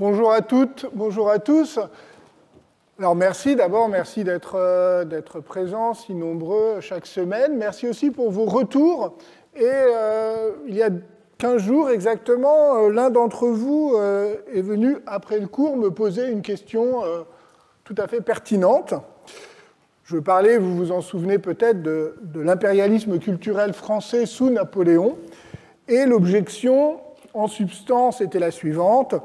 Bonjour à toutes, bonjour à tous. Alors merci d'abord, merci d'être présents si nombreux chaque semaine. Merci aussi pour vos retours. Et il y a 15 jours exactement, l'un d'entre vous est venu après le cours me poser une question tout à fait pertinente. Je parlais, vous vous en souvenez peut-être, de l'impérialisme culturel français sous Napoléon. Et l'objection, en substance, était la suivante.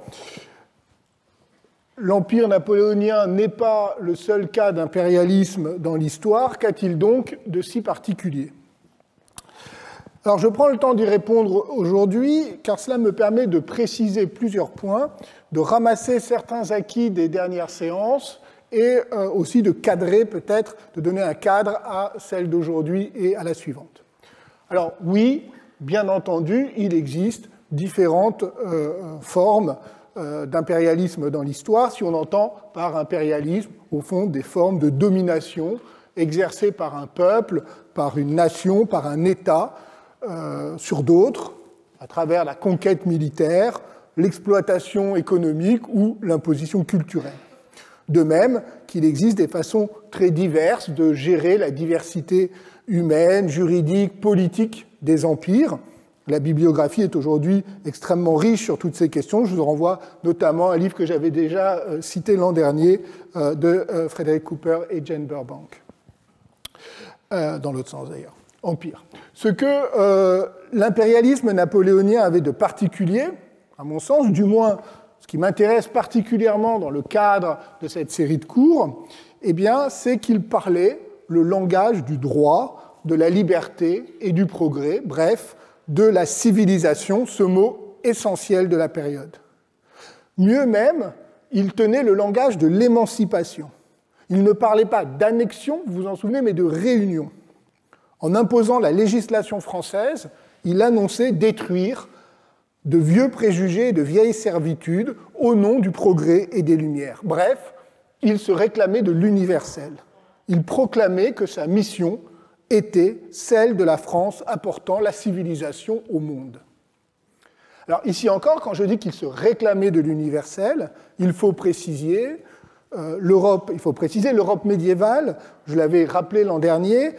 L'Empire napoléonien n'est pas le seul cas d'impérialisme dans l'histoire. Qu'a-t-il donc de si particulier ? Alors je prends le temps d'y répondre aujourd'hui, car cela me permet de préciser plusieurs points, de ramasser certains acquis des dernières séances, et aussi de cadrer peut-être, de donner un cadre à celle d'aujourd'hui et à la suivante. Alors oui, bien entendu, il existe différentes formes d'impérialisme dans l'histoire, si on entend par impérialisme, au fond, des formes de domination exercées par un peuple, par une nation, par un État, sur d'autres, à travers la conquête militaire, l'exploitation économique ou l'imposition culturelle. De même qu'il existe des façons très diverses de gérer la diversité humaine, juridique, politique des empires. La bibliographie est aujourd'hui extrêmement riche sur toutes ces questions. Je vous renvoie notamment à un livre que j'avais déjà cité l'an dernier de Frederick Cooper et Jane Burbank. Dans l'autre sens d'ailleurs, empire. Ce que l'impérialisme napoléonien avait de particulier, à mon sens, du moins ce qui m'intéresse particulièrement dans le cadre de cette série de cours, eh bien, c'est qu'il parlait le langage du droit, de la liberté et du progrès, bref, de la civilisation, ce mot essentiel de la période. Mieux même, il tenait le langage de l'émancipation. Il ne parlait pas d'annexion, vous vous en souvenez, mais de réunion. En imposant la législation française, il annonçait détruire de vieux préjugés et de vieilles servitudes au nom du progrès et des Lumières. Bref, il se réclamait de l'universel. Il proclamait que sa mission était celle de la France apportant la civilisation au monde. Alors ici encore, quand je dis qu'il se réclamait de l'universel, il faut préciser l'Europe médiévale, je l'avais rappelé l'an dernier,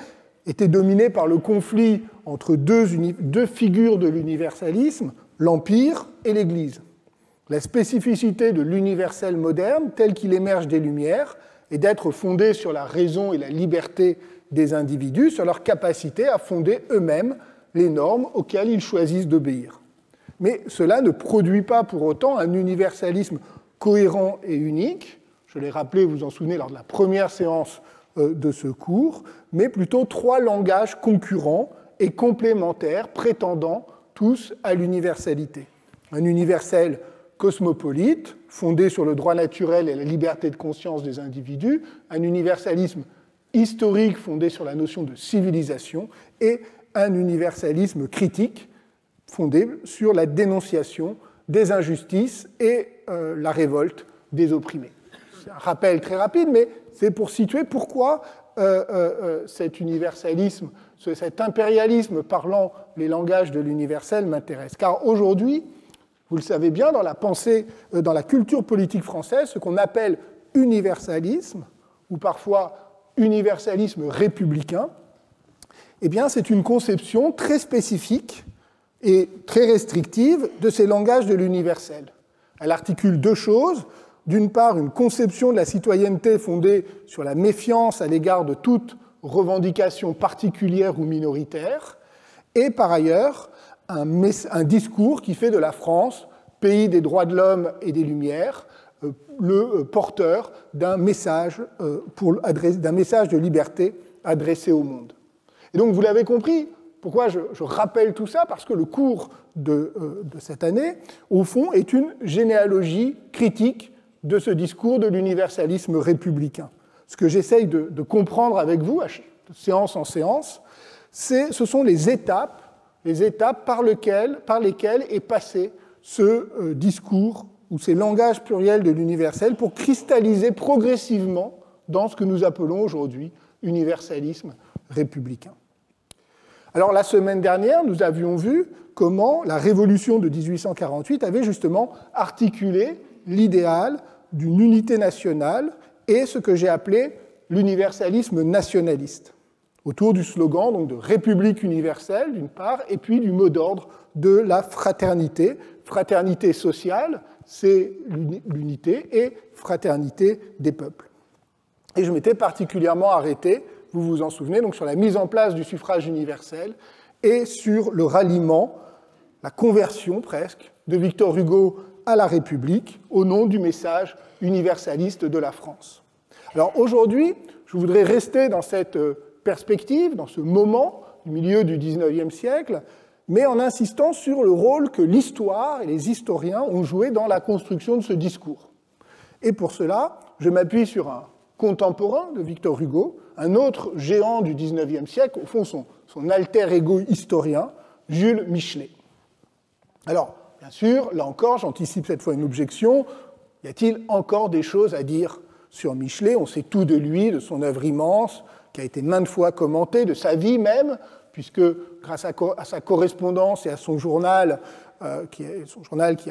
était dominée par le conflit entre deux figures de l'universalisme, l'Empire et l'Église. La spécificité de l'universel moderne, tel qu'il émerge des Lumières, est d'être fondé sur la raison et la liberté des individus, sur leur capacité à fonder eux-mêmes les normes auxquelles ils choisissent d'obéir. Mais cela ne produit pas pour autant un universalisme cohérent et unique, je l'ai rappelé, vous vous en souvenez, lors de la première séance de ce cours, mais plutôt trois langages concurrents et complémentaires prétendant tous à l'universalité. Un universel cosmopolite, fondé sur le droit naturel et la liberté de conscience des individus, un universalisme historique fondé sur la notion de civilisation et un universalisme critique fondé sur la dénonciation des injustices et la révolte des opprimés. C'est un rappel très rapide, mais c'est pour situer pourquoi cet universalisme, cet impérialisme parlant les langages de l'universel m'intéresse. Car aujourd'hui, vous le savez bien, dans la pensée, dans la culture politique française, ce qu'on appelle universalisme, ou parfois universalisme républicain, eh bien, c'est une conception très spécifique et très restrictive de ces langages de l'universel. Elle articule deux choses. D'une part, une conception de la citoyenneté fondée sur la méfiance à l'égard de toute revendication particulière ou minoritaire, et par ailleurs, un discours qui fait de la France, pays des droits de l'homme et des Lumières, le porteur d'un message de liberté adressé au monde. Et donc, vous l'avez compris, pourquoi je rappelle tout ça ? Parce que le cours de cette année, au fond, est une généalogie critique de ce discours de l'universalisme républicain. Ce que j'essaye de comprendre avec vous, de séance en séance, ce sont les étapes par lesquelles est passé ce discours ou ces langages pluriels de l'universel pour cristalliser progressivement dans ce que nous appelons aujourd'hui universalisme républicain. Alors la semaine dernière, nous avions vu comment la révolution de 1848 avait justement articulé l'idéal d'une unité nationale et ce que j'ai appelé l'universalisme nationaliste, autour du slogan donc, de République universelle, d'une part, et puis du mot d'ordre de la fraternité. Fraternité sociale, c'est l'unité, et fraternité des peuples. Et je m'étais particulièrement arrêté, vous vous en souvenez, donc sur la mise en place du suffrage universel et sur le ralliement, la conversion presque, de Victor Hugo à la République au nom du message universaliste de la France. Alors aujourd'hui, je voudrais rester dans cette perspective, dans ce moment du milieu du XIXe siècle, mais en insistant sur le rôle que l'histoire et les historiens ont joué dans la construction de ce discours. Et pour cela, je m'appuie sur un contemporain de Victor Hugo, un autre géant du XIXe siècle, au fond son alter ego historien, Jules Michelet. Alors, bien sûr, là encore, j'anticipe cette fois une objection. Y a-t-il encore des choses à dire sur Michelet? On sait tout de lui, de son œuvre immense, qui a été maintes fois commentée, de sa vie même, puisque grâce à sa correspondance et à son journal, qui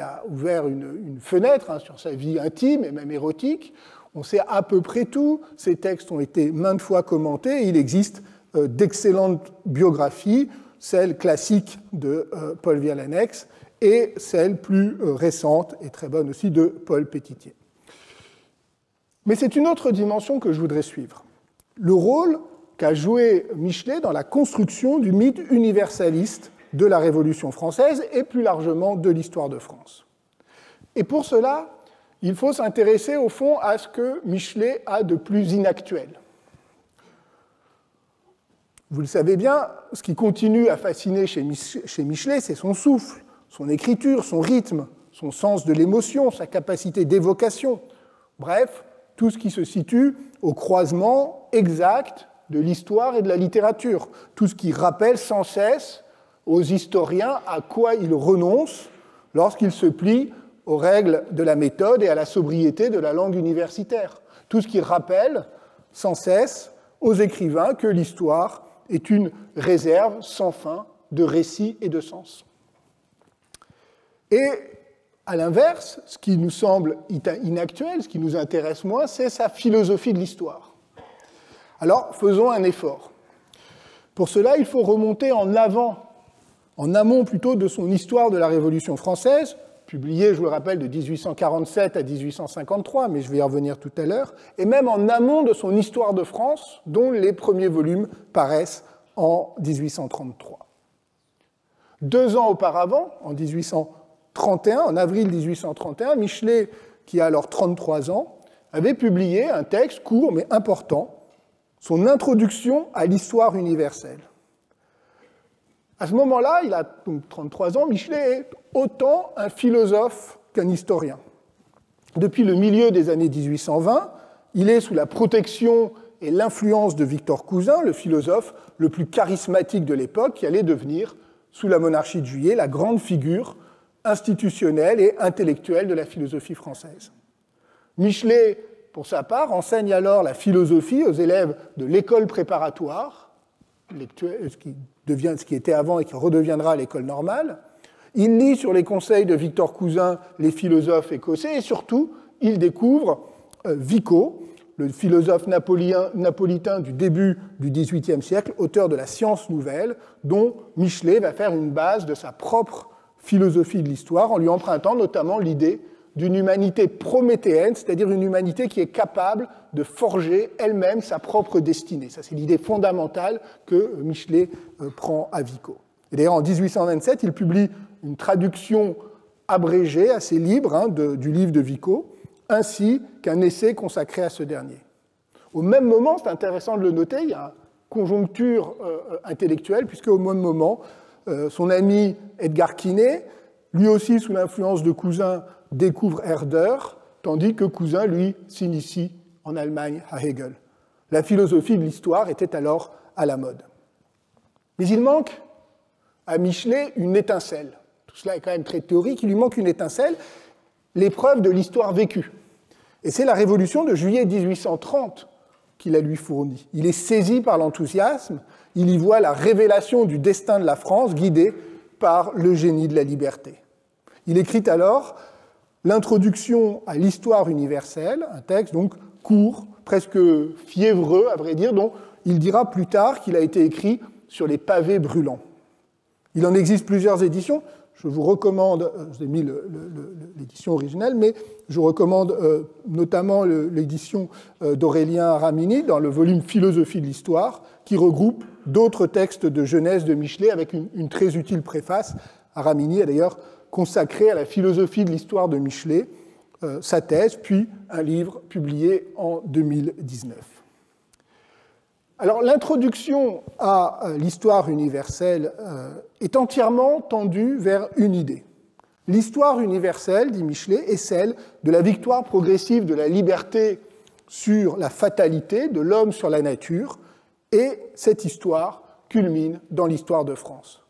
a ouvert une fenêtre sur sa vie intime et même érotique, on sait à peu près tout. Ces textes ont été maintes fois commentés. Et il existe d'excellentes biographies, celle classique de Paul Vialanex et celle plus récente et très bonne aussi de Paul Pétitier. Mais c'est une autre dimension que je voudrais suivre. Le rôle qu'a joué Michelet dans la construction du mythe universaliste de la Révolution française et plus largement de l'histoire de France. Et pour cela, il faut s'intéresser au fond à ce que Michelet a de plus inactuel. Vous le savez bien, ce qui continue à fasciner chez Michelet, c'est son souffle, son écriture, son rythme, son sens de l'émotion, sa capacité d'évocation. Bref, tout ce qui se situe au croisement exact de l'histoire et de la littérature, tout ce qui rappelle sans cesse aux historiens à quoi ils renoncent lorsqu'ils se plient aux règles de la méthode et à la sobriété de la langue universitaire. Tout ce qui rappelle sans cesse aux écrivains que l'histoire est une réserve sans fin de récits et de sens. Et à l'inverse, ce qui nous semble inactuel, ce qui nous intéresse moins, c'est sa philosophie de l'histoire. Alors, faisons un effort. Pour cela, il faut remonter en amont plutôt de son histoire de la Révolution française, publiée, je vous le rappelle, de 1847 à 1853, mais je vais y revenir tout à l'heure, et même en amont de son histoire de France, dont les premiers volumes paraissent en 1833. 2 ans auparavant, en 1831, en avril 1831, Michelet, qui a alors 33 ans, avait publié un texte court mais important, son introduction à l'histoire universelle. À ce moment-là, il a donc 33 ans, Michelet est autant un philosophe qu'un historien. Depuis le milieu des années 1820, il est sous la protection et l'influence de Victor Cousin, le philosophe le plus charismatique de l'époque, qui allait devenir, sous la monarchie de Juillet, la grande figure institutionnelle et intellectuelle de la philosophie française. Michelet, pour sa part, enseigne alors la philosophie aux élèves de l'école préparatoire, ce qui était avant et qui redeviendra l'école normale. Il lit sur les conseils de Victor Cousin les philosophes écossais et surtout, il découvre Vico, le philosophe napolitain du début du XVIIIe siècle, auteur de la Science nouvelle, dont Michelet va faire une base de sa propre philosophie de l'histoire, en lui empruntant notamment l'idée d'une humanité prométhéenne, c'est-à-dire une humanité qui est capable de forger elle-même sa propre destinée. Ça, c'est l'idée fondamentale que Michelet prend à Vico. Et d'ailleurs, en 1827, il publie une traduction abrégée, assez libre, du livre de Vico, ainsi qu'un essai consacré à ce dernier. Au même moment, c'est intéressant de le noter, il y a une conjoncture intellectuelle, puisque au même moment, son ami Edgar Quinet, lui aussi sous l'influence de Cousin, découvre Herder, tandis que Cousin, lui, s'initie en Allemagne à Hegel. La philosophie de l'histoire était alors à la mode. Mais il manque à Michelet une étincelle. Tout cela est quand même très théorique, il lui manque une étincelle, l'épreuve de l'histoire vécue. Et c'est la Révolution de juillet 1830 qui la lui fournit. Il est saisi par l'enthousiasme, il y voit la révélation du destin de la France guidée par le génie de la liberté. Il écrit alors l'introduction à l'histoire universelle, un texte donc court, presque fiévreux à vrai dire, dont il dira plus tard qu'il a été écrit sur les pavés brûlants. Il en existe plusieurs éditions. Je vous recommande, je vous ai mis l'édition originale, mais je vous recommande notamment l'édition d'Aurélien Aramini dans le volume Philosophie de l'histoire, qui regroupe d'autres textes de Genèse de Michelet avec une très utile préface. Aramini a d'ailleurs consacré à la philosophie de l'histoire de Michelet sa thèse, puis un livre publié en 2019. Alors, l'introduction à l'histoire universelle est entièrement tendue vers une idée. L'histoire universelle, dit Michelet, est celle de la victoire progressive de la liberté sur la fatalité, de l'homme sur la nature, et cette histoire culmine dans l'histoire de France.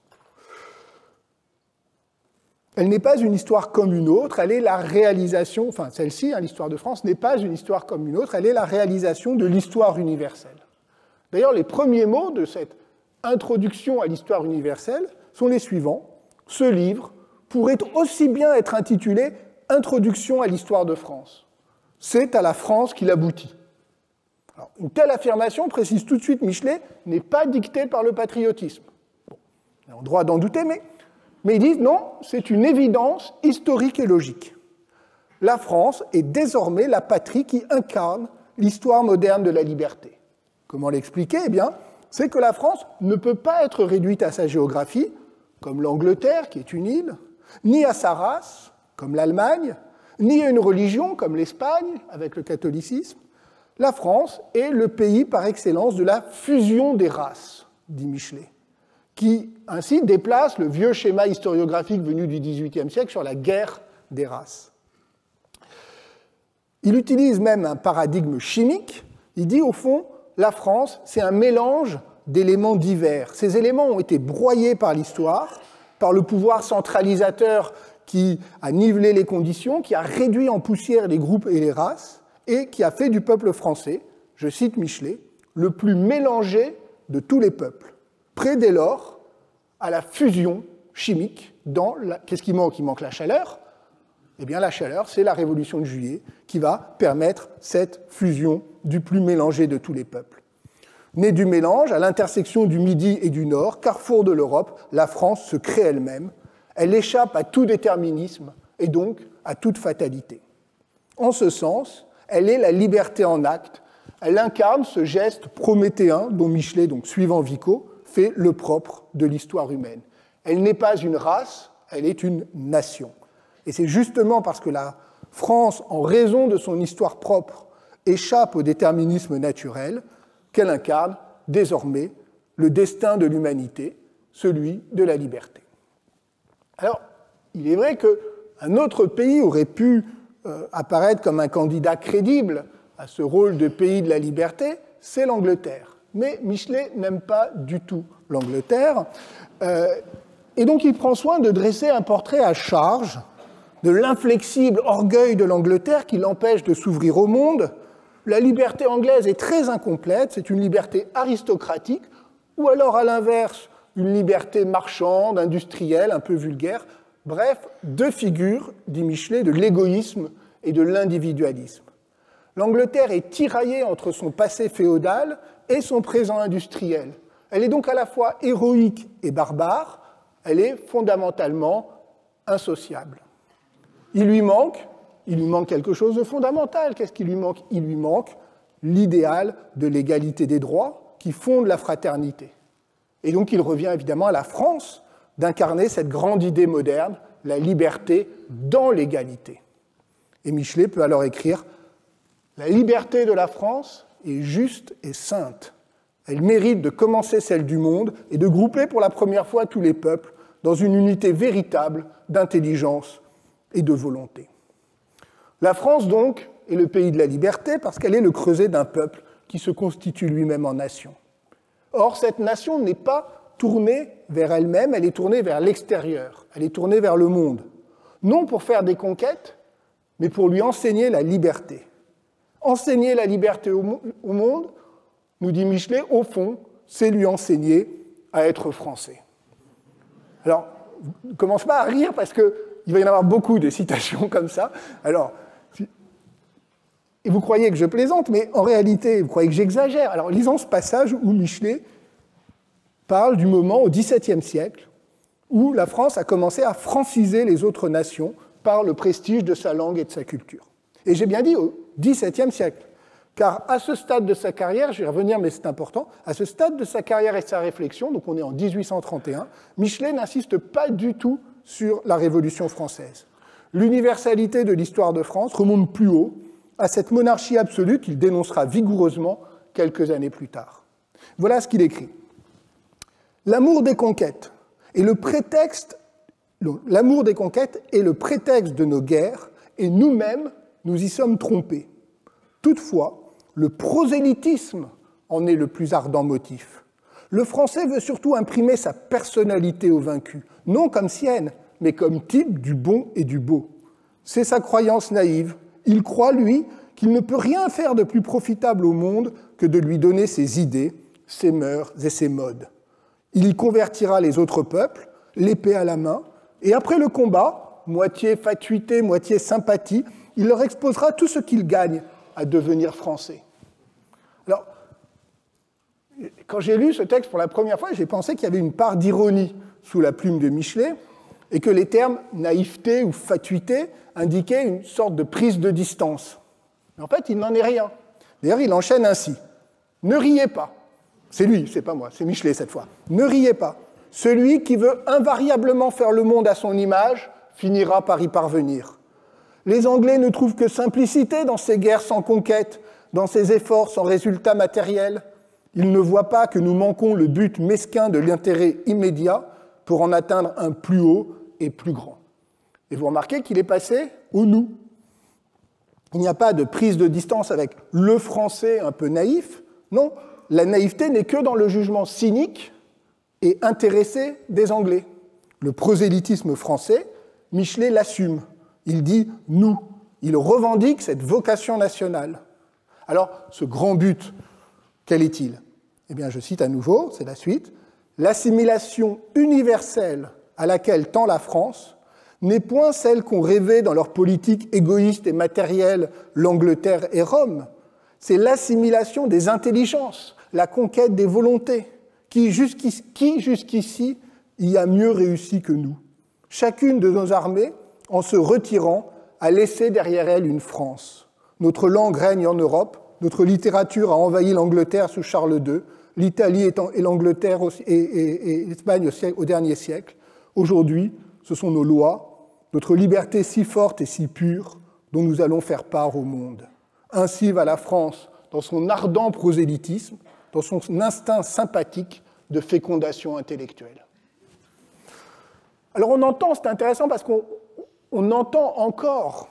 Elle n'est pas une histoire comme une autre, elle est la réalisation, enfin celle-ci, l'histoire de France, n'est pas une histoire comme une autre, elle est la réalisation de l'histoire universelle. D'ailleurs, les premiers mots de cette introduction à l'histoire universelle sont les suivants. Ce livre pourrait aussi bien être intitulé « Introduction à l'histoire de France ». C'est à la France qu'il aboutit. Alors, une telle affirmation, précise tout de suite Michelet, n'est pas dictée par le patriotisme. Bon, on a le droit d'en douter, mais ils disent non, c'est une évidence historique et logique. La France est désormais la patrie qui incarne l'histoire moderne de la liberté. Comment l'expliquer ? Eh bien, c'est que la France ne peut pas être réduite à sa géographie, comme l'Angleterre, qui est une île, ni à sa race, comme l'Allemagne, ni à une religion, comme l'Espagne, avec le catholicisme. La France est le pays par excellence de la fusion des races, dit Michelet, qui ainsi déplace le vieux schéma historiographique venu du XVIIIe siècle sur la guerre des races. Il utilise même un paradigme chimique. Il dit, au fond, la France, c'est un mélange d'éléments divers. Ces éléments ont été broyés par l'histoire, par le pouvoir centralisateur qui a nivelé les conditions, qui a réduit en poussière les groupes et les races, et qui a fait du peuple français, je cite Michelet, le plus mélangé de tous les peuples, prêt dès lors à la fusion chimique dans Qu'est-ce qui manque ? Il manque la chaleur. Eh bien, la chaleur, c'est la Révolution de Juillet qui va permettre cette fusion du plus mélangé de tous les peuples. Née du mélange, à l'intersection du Midi et du Nord, carrefour de l'Europe, la France se crée elle-même. Elle échappe à tout déterminisme et donc à toute fatalité. En ce sens, elle est la liberté en acte. Elle incarne ce geste prométhéen dont Michelet, donc suivant Vico, fait le propre de l'histoire humaine. Elle n'est pas une race, elle est une nation. Et c'est justement parce que la France, en raison de son histoire propre, échappe au déterminisme naturel qu'elle incarne désormais le destin de l'humanité, celui de la liberté. Alors, il est vrai qu'un autre pays aurait pu apparaître comme un candidat crédible à ce rôle de pays de la liberté, c'est l'Angleterre. Mais Michelet n'aime pas du tout l'Angleterre, et donc il prend soin de dresser un portrait à charge de l'inflexible orgueil de l'Angleterre qui l'empêche de s'ouvrir au monde. La liberté anglaise est très incomplète, c'est une liberté aristocratique, ou alors à l'inverse, une liberté marchande, industrielle, un peu vulgaire. Bref, deux figures, dit Michelet, de l'égoïsme et de l'individualisme. L'Angleterre est tiraillée entre son passé féodal et son présent industriel. Elle est donc à la fois héroïque et barbare, elle est fondamentalement insociable. Il lui manque quelque chose de fondamental. Qu'est-ce qui lui manque ? Il lui manque l'idéal de l'égalité des droits qui fonde la fraternité. Et donc il revient évidemment à la France d'incarner cette grande idée moderne, la liberté dans l'égalité. Et Michelet peut alors écrire « La liberté de la France est juste et sainte. Elle mérite de commencer celle du monde et de grouper pour la première fois tous les peuples dans une unité véritable d'intelligence et de volonté. » La France, donc, est le pays de la liberté parce qu'elle est le creuset d'un peuple qui se constitue lui-même en nation. Or, cette nation n'est pas tournée vers elle-même, elle est tournée vers l'extérieur, elle est tournée vers le monde. Non pour faire des conquêtes, mais pour lui enseigner la liberté. Enseigner la liberté au monde, nous dit Michelet, au fond, c'est lui enseigner à être français. Alors, ne commence pas à rire parce que il va y en avoir beaucoup de citations comme ça. Alors, et vous croyez que je plaisante, mais en réalité, vous croyez que j'exagère. Alors, lisons ce passage où Michelet parle du moment au XVIIe siècle où la France a commencé à franciser les autres nations par le prestige de sa langue et de sa culture. Et j'ai bien dit au XVIIe siècle, car à ce stade de sa carrière, je vais revenir, mais c'est important, à ce stade de sa carrière et de sa réflexion, donc on est en 1831, Michelet n'insiste pas du tout sur la Révolution française. L'universalité de l'histoire de France remonte plus haut à cette monarchie absolue qu'il dénoncera vigoureusement quelques années plus tard. Voilà ce qu'il écrit. L'amour des conquêtes est le prétexte de nos guerres, et nous-mêmes, nous y sommes trompés. Toutefois, le prosélytisme en est le plus ardent motif. Le Français veut surtout imprimer sa personnalité au vaincu, non comme sienne, mais comme type du bon et du beau. C'est sa croyance naïve. Il croit, lui, qu'il ne peut rien faire de plus profitable au monde que de lui donner ses idées, ses mœurs et ses modes. Il y convertira les autres peuples, l'épée à la main, et après le combat, moitié fatuité, moitié sympathie, il leur exposera tout ce qu'il gagne à devenir français. Alors, quand j'ai lu ce texte pour la première fois, j'ai pensé qu'il y avait une part d'ironie sous la plume de Michelet, et que les termes naïveté ou fatuité indiquaient une sorte de prise de distance. Mais en fait, il n'en est rien. D'ailleurs, il enchaîne ainsi. Ne riez pas. C'est lui, c'est pas moi, c'est Michelet cette fois. Ne riez pas. Celui qui veut invariablement faire le monde à son image finira par y parvenir. Les Anglais ne trouvent que simplicité dans ces guerres sans conquête, dans ces efforts sans résultat matériel. Ils ne voient pas que nous manquons le but mesquin de l'intérêt immédiat pour en atteindre un plus haut et plus grand. Et vous remarquez qu'il est passé au « nous ». Il n'y a pas de prise de distance avec le français un peu naïf. Non, la naïveté n'est que dans le jugement cynique et intéressé des Anglais. Le prosélytisme français, Michelet l'assume. Il dit « nous ». Il revendique cette vocation nationale. Alors, ce grand but, quel est-il ? Eh bien, je cite à nouveau, c'est la suite. « L'assimilation universelle à laquelle tend la France n'est point celle qu'ont rêvée dans leur politique égoïste et matérielle l'Angleterre et Rome. C'est l'assimilation des intelligences, la conquête des volontés, qui jusqu'ici y a mieux réussi que nous. Chacune de nos armées, en se retirant, a laissé derrière elle une France. Notre langue règne en Europe, notre littérature a envahi l'Angleterre sous Charles II, l'Italie et l'Angleterre et l'Espagne au dernier siècle. Aujourd'hui, ce sont nos lois, notre liberté si forte et si pure, dont nous allons faire part au monde. Ainsi va la France dans son ardent prosélytisme, dans son instinct sympathique de fécondation intellectuelle. Alors on entend, c'est intéressant parce qu'on entend encore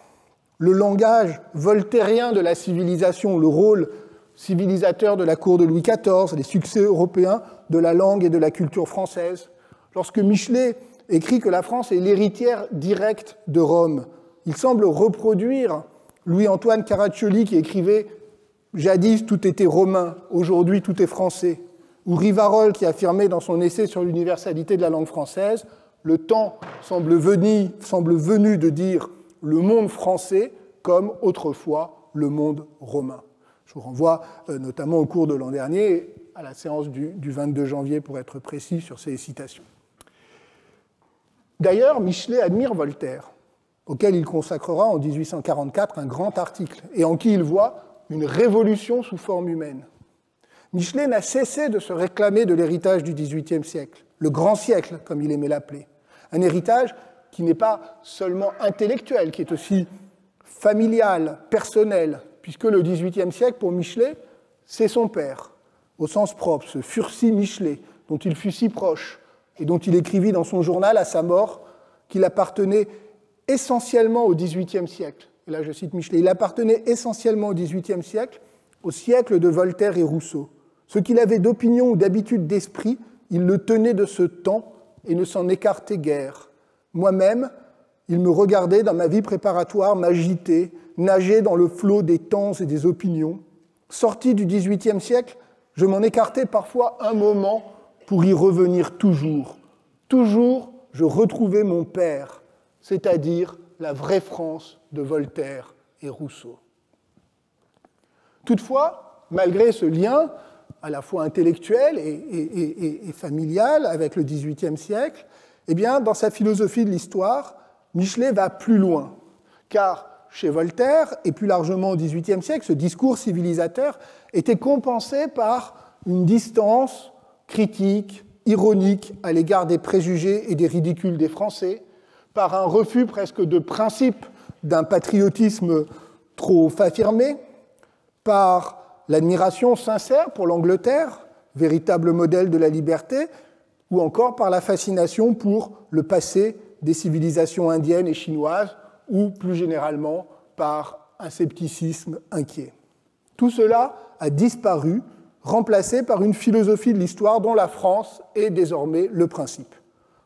le langage voltairien de la civilisation, le rôle civilisateur de la cour de Louis XIV, les succès européens de la langue et de la culture française. Lorsque Michelet écrit que la France est l'héritière directe de Rome, il semble reproduire Louis-Antoine Caraccioli qui écrivait « Jadis tout était romain, aujourd'hui tout est français », ou Rivarol qui affirmait dans son essai sur l'universalité de la langue française « Le temps semble venu de dire le monde français comme autrefois le monde romain ». Je vous renvoie notamment au cours de l'an dernier, à la séance du 22 janvier pour être précis sur ces citations. D'ailleurs, Michelet admire Voltaire, auquel il consacrera en 1844 un grand article, et en qui il voit une révolution sous forme humaine. Michelet n'a cessé de se réclamer de l'héritage du XVIIIe siècle, le grand siècle, comme il aimait l'appeler. Un héritage qui n'est pas seulement intellectuel, qui est aussi familial, personnel, puisque le XVIIIe siècle, pour Michelet, c'est son père, au sens propre, ce Furcy Michelet, dont il fut si proche, et dont il écrivit dans son journal à sa mort qu'il appartenait essentiellement au XVIIIe siècle. Et là, je cite Michelet, il appartenait essentiellement au XVIIIe siècle, au siècle de Voltaire et Rousseau. Ce qu'il avait d'opinion ou d'habitude d'esprit, il le tenait de ce temps et ne s'en écartait guère. Moi-même, il me regardait dans ma vie préparatoire m'agiter, nager dans le flot des temps et des opinions. Sorti du XVIIIe siècle, je m'en écartais parfois un moment pour y revenir toujours. Toujours, je retrouvais mon père, c'est-à-dire la vraie France de Voltaire et Rousseau. Toutefois, malgré ce lien à la fois intellectuel et familial avec le XVIIIe siècle, eh bien, dans sa philosophie de l'histoire, Michelet va plus loin, car chez Voltaire, et plus largement au XVIIIe siècle, ce discours civilisateur était compensé par une distance critique, ironique à l'égard des préjugés et des ridicules des Français, par un refus presque de principe d'un patriotisme trop affirmé, par l'admiration sincère pour l'Angleterre, véritable modèle de la liberté, ou encore par la fascination pour le passé des civilisations indiennes et chinoises, ou plus généralement par un scepticisme inquiet. Tout cela a disparu, remplacé par une philosophie de l'histoire dont la France est désormais le principe.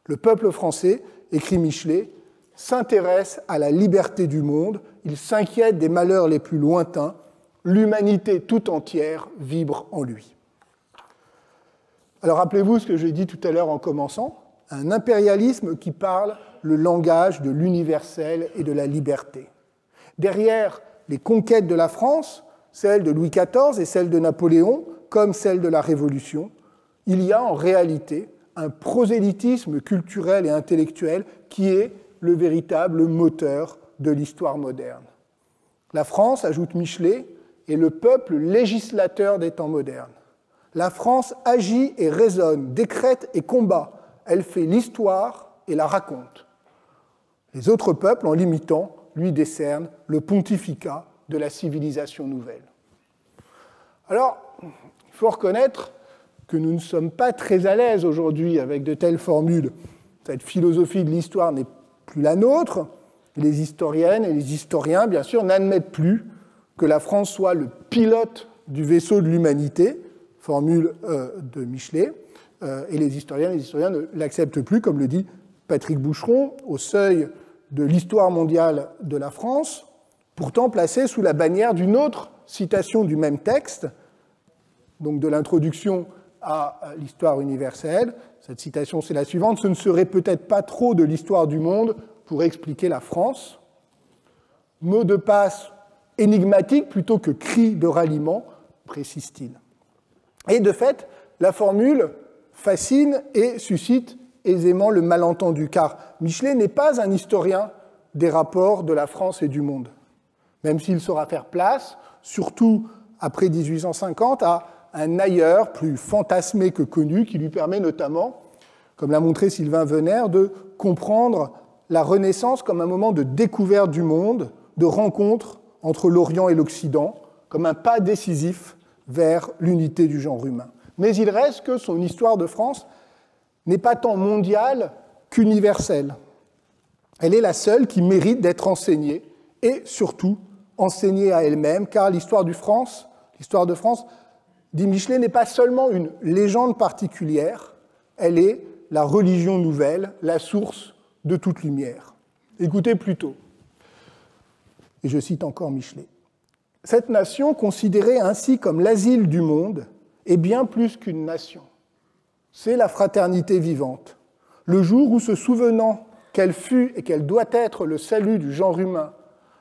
Le peuple français, écrit Michelet, s'intéresse à la liberté du monde, il s'inquiète des malheurs les plus lointains, l'humanité tout entière vibre en lui. Alors rappelez-vous ce que j'ai dit tout à l'heure en commençant, un impérialisme qui parle le langage de l'universel et de la liberté. Derrière les conquêtes de la France, celles de Louis XIV et celles de Napoléon, comme celles de la Révolution, il y a en réalité un prosélytisme culturel et intellectuel qui est le véritable moteur de l'histoire moderne. La France, ajoute Michelet, est le peuple législateur des temps modernes. La France agit et raisonne, décrète et combat. Elle fait l'histoire et la raconte. Les autres peuples, en l'imitant, lui décernent le pontificat de la civilisation nouvelle. Alors, il faut reconnaître que nous ne sommes pas très à l'aise aujourd'hui avec de telles formules. Cette philosophie de l'histoire n'est plus la nôtre. Les historiennes et les historiens, bien sûr, n'admettent plus que la France soit le pilote du vaisseau de l'humanité, formule de Michelet, et les historiens ne l'acceptent plus, comme le dit Patrick Boucheron, au seuil de l'histoire mondiale de la France, pourtant placée sous la bannière d'une autre citation du même texte, donc de l'introduction à l'histoire universelle. Cette citation, c'est la suivante: « Ce ne serait peut-être pas trop de l'histoire du monde pour expliquer la France ». Mot de passe énigmatique plutôt que cri de ralliement, précise-t-il. Et de fait, la formule fascine et suscite aisément le malentendu, car Michelet n'est pas un historien des rapports de la France et du monde, même s'il saura faire place, surtout après 1850, à un ailleurs plus fantasmé que connu, qui lui permet notamment, comme l'a montré Sylvain Venère, de comprendre la Renaissance comme un moment de découverte du monde, de rencontre entre l'Orient et l'Occident, comme un pas décisif vers l'unité du genre humain. Mais il reste que son histoire de France n'est pas tant mondiale qu'universelle. Elle est la seule qui mérite d'être enseignée, et surtout enseignée à elle-même, car l'histoire de France, dit Michelet, n'est pas seulement une légende particulière, elle est la religion nouvelle, la source de toute lumière. Écoutez plutôt, et je cite encore Michelet, « Cette nation, considérée ainsi comme l'asile du monde, est bien plus qu'une nation. C'est la fraternité vivante. Le jour où, se souvenant qu'elle fut et qu'elle doit être le salut du genre humain,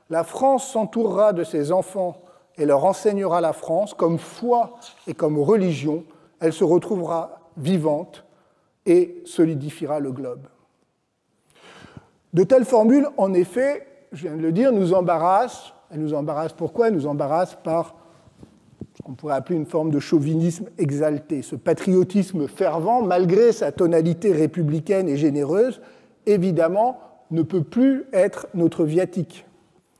la France s'entourera de ses enfants et leur enseignera la France, comme foi et comme religion, elle se retrouvera vivante et solidifiera le globe. » De telles formules, en effet, je viens de le dire, nous embarrassent. Elles nous embarrassent pourquoi? Elles nous embarrassent par ce qu'on pourrait appeler une forme de chauvinisme exalté. Ce patriotisme fervent, malgré sa tonalité républicaine et généreuse, évidemment, ne peut plus être notre viatique.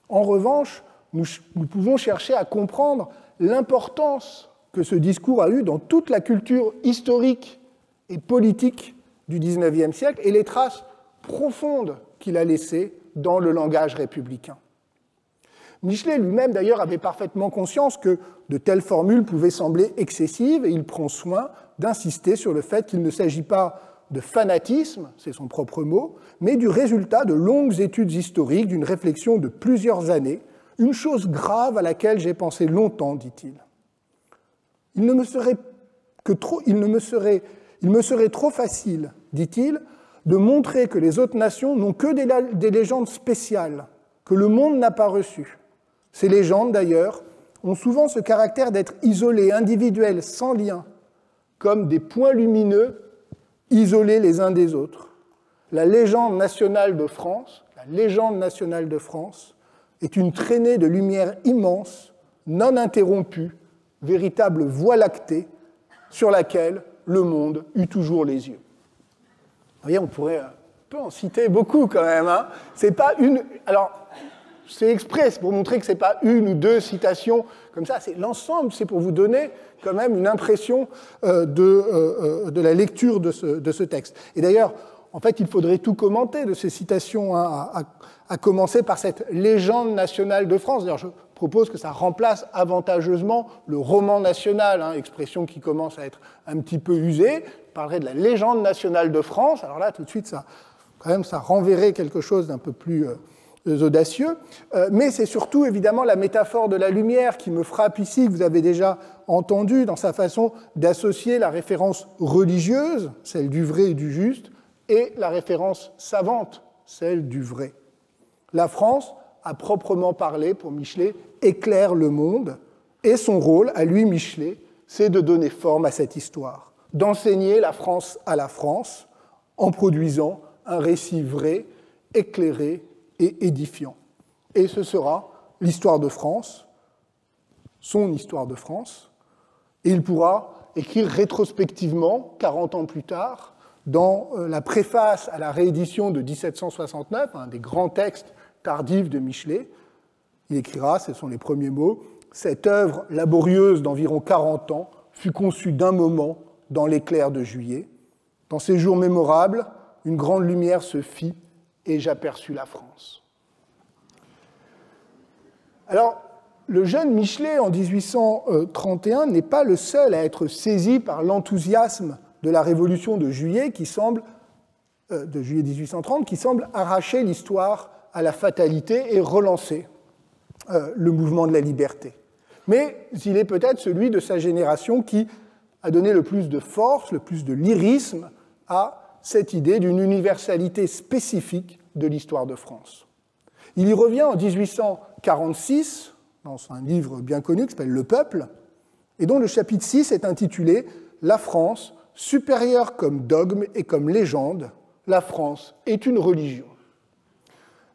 En revanche, nous pouvons chercher à comprendre l'importance que ce discours a eue dans toute la culture historique et politique du XIXe siècle et les traces profondes qu'il a laissées dans le langage républicain. Michelet lui-même, d'ailleurs, avait parfaitement conscience que de telles formules pouvaient sembler excessives et il prend soin d'insister sur le fait qu'il ne s'agit pas de fanatisme, c'est son propre mot, mais du résultat de longues études historiques, d'une réflexion de plusieurs années, une chose grave à laquelle j'ai pensé longtemps, dit-il. Il me serait trop facile, dit-il, de montrer que les autres nations n'ont que des légendes spéciales, que le monde n'a pas reçues. Ces légendes, d'ailleurs, ont souvent ce caractère d'être isolées, individuelles, sans lien, comme des points lumineux isolés les uns des autres. La légende nationale de France, est une traînée de lumière immense, non interrompue, véritable voie lactée, sur laquelle le monde eut toujours les yeux. Vous voyez, on pourrait un peu en citer beaucoup quand même. Hein. C'est pas une. Alors, c'est exprès, c'est pour montrer que ce n'est pas une ou deux citations comme ça, c'est l'ensemble, c'est pour vous donner quand même une impression de la lecture de ce texte. Et d'ailleurs, en fait, il faudrait tout commenter de ces citations, hein, à commencer par cette légende nationale de France. D'ailleurs, je propose que ça remplace avantageusement le roman national, hein, expression qui commence à être un petit peu usée. Je parlerai de la légende nationale de France. Alors là, tout de suite, ça renverrait quelque chose d'un peu plus audacieux. Mais c'est surtout, évidemment, la métaphore de la lumière qui me frappe ici, que vous avez déjà entendu dans sa façon d'associer la référence religieuse, celle du vrai et du juste, et la référence savante, celle du vrai. La France, à proprement parler, pour Michelet, éclaire le monde, et son rôle, à lui, Michelet, c'est de donner forme à cette histoire, d'enseigner la France à la France, en produisant un récit vrai, éclairé et édifiant. Et ce sera l'histoire de France, son histoire de France, et il pourra écrire rétrospectivement, 40 ans plus tard, dans la préface à la réédition de 1769, un des grands textes tardifs de Michelet, il écrira, ce sont les premiers mots, « Cette œuvre laborieuse d'environ 40 ans fut conçue d'un moment dans l'éclair de juillet. Dans ces jours mémorables, une grande lumière se fit et j'aperçus la France. » Alors, le jeune Michelet, en 1831, n'est pas le seul à être saisi par l'enthousiasme de la Révolution de juillet, de juillet 1830, qui semble arracher l'histoire à la fatalité et relancer le mouvement de la liberté. Mais il est peut-être celui de sa génération qui a donné le plus de force, le plus de lyrisme à cette idée d'une universalité spécifique de l'histoire de France. Il y revient en 1846, dans un livre bien connu qui s'appelle « Le Peuple », et dont le chapitre 6 est intitulé « La France, supérieure comme dogme et comme légende, la France est une religion ».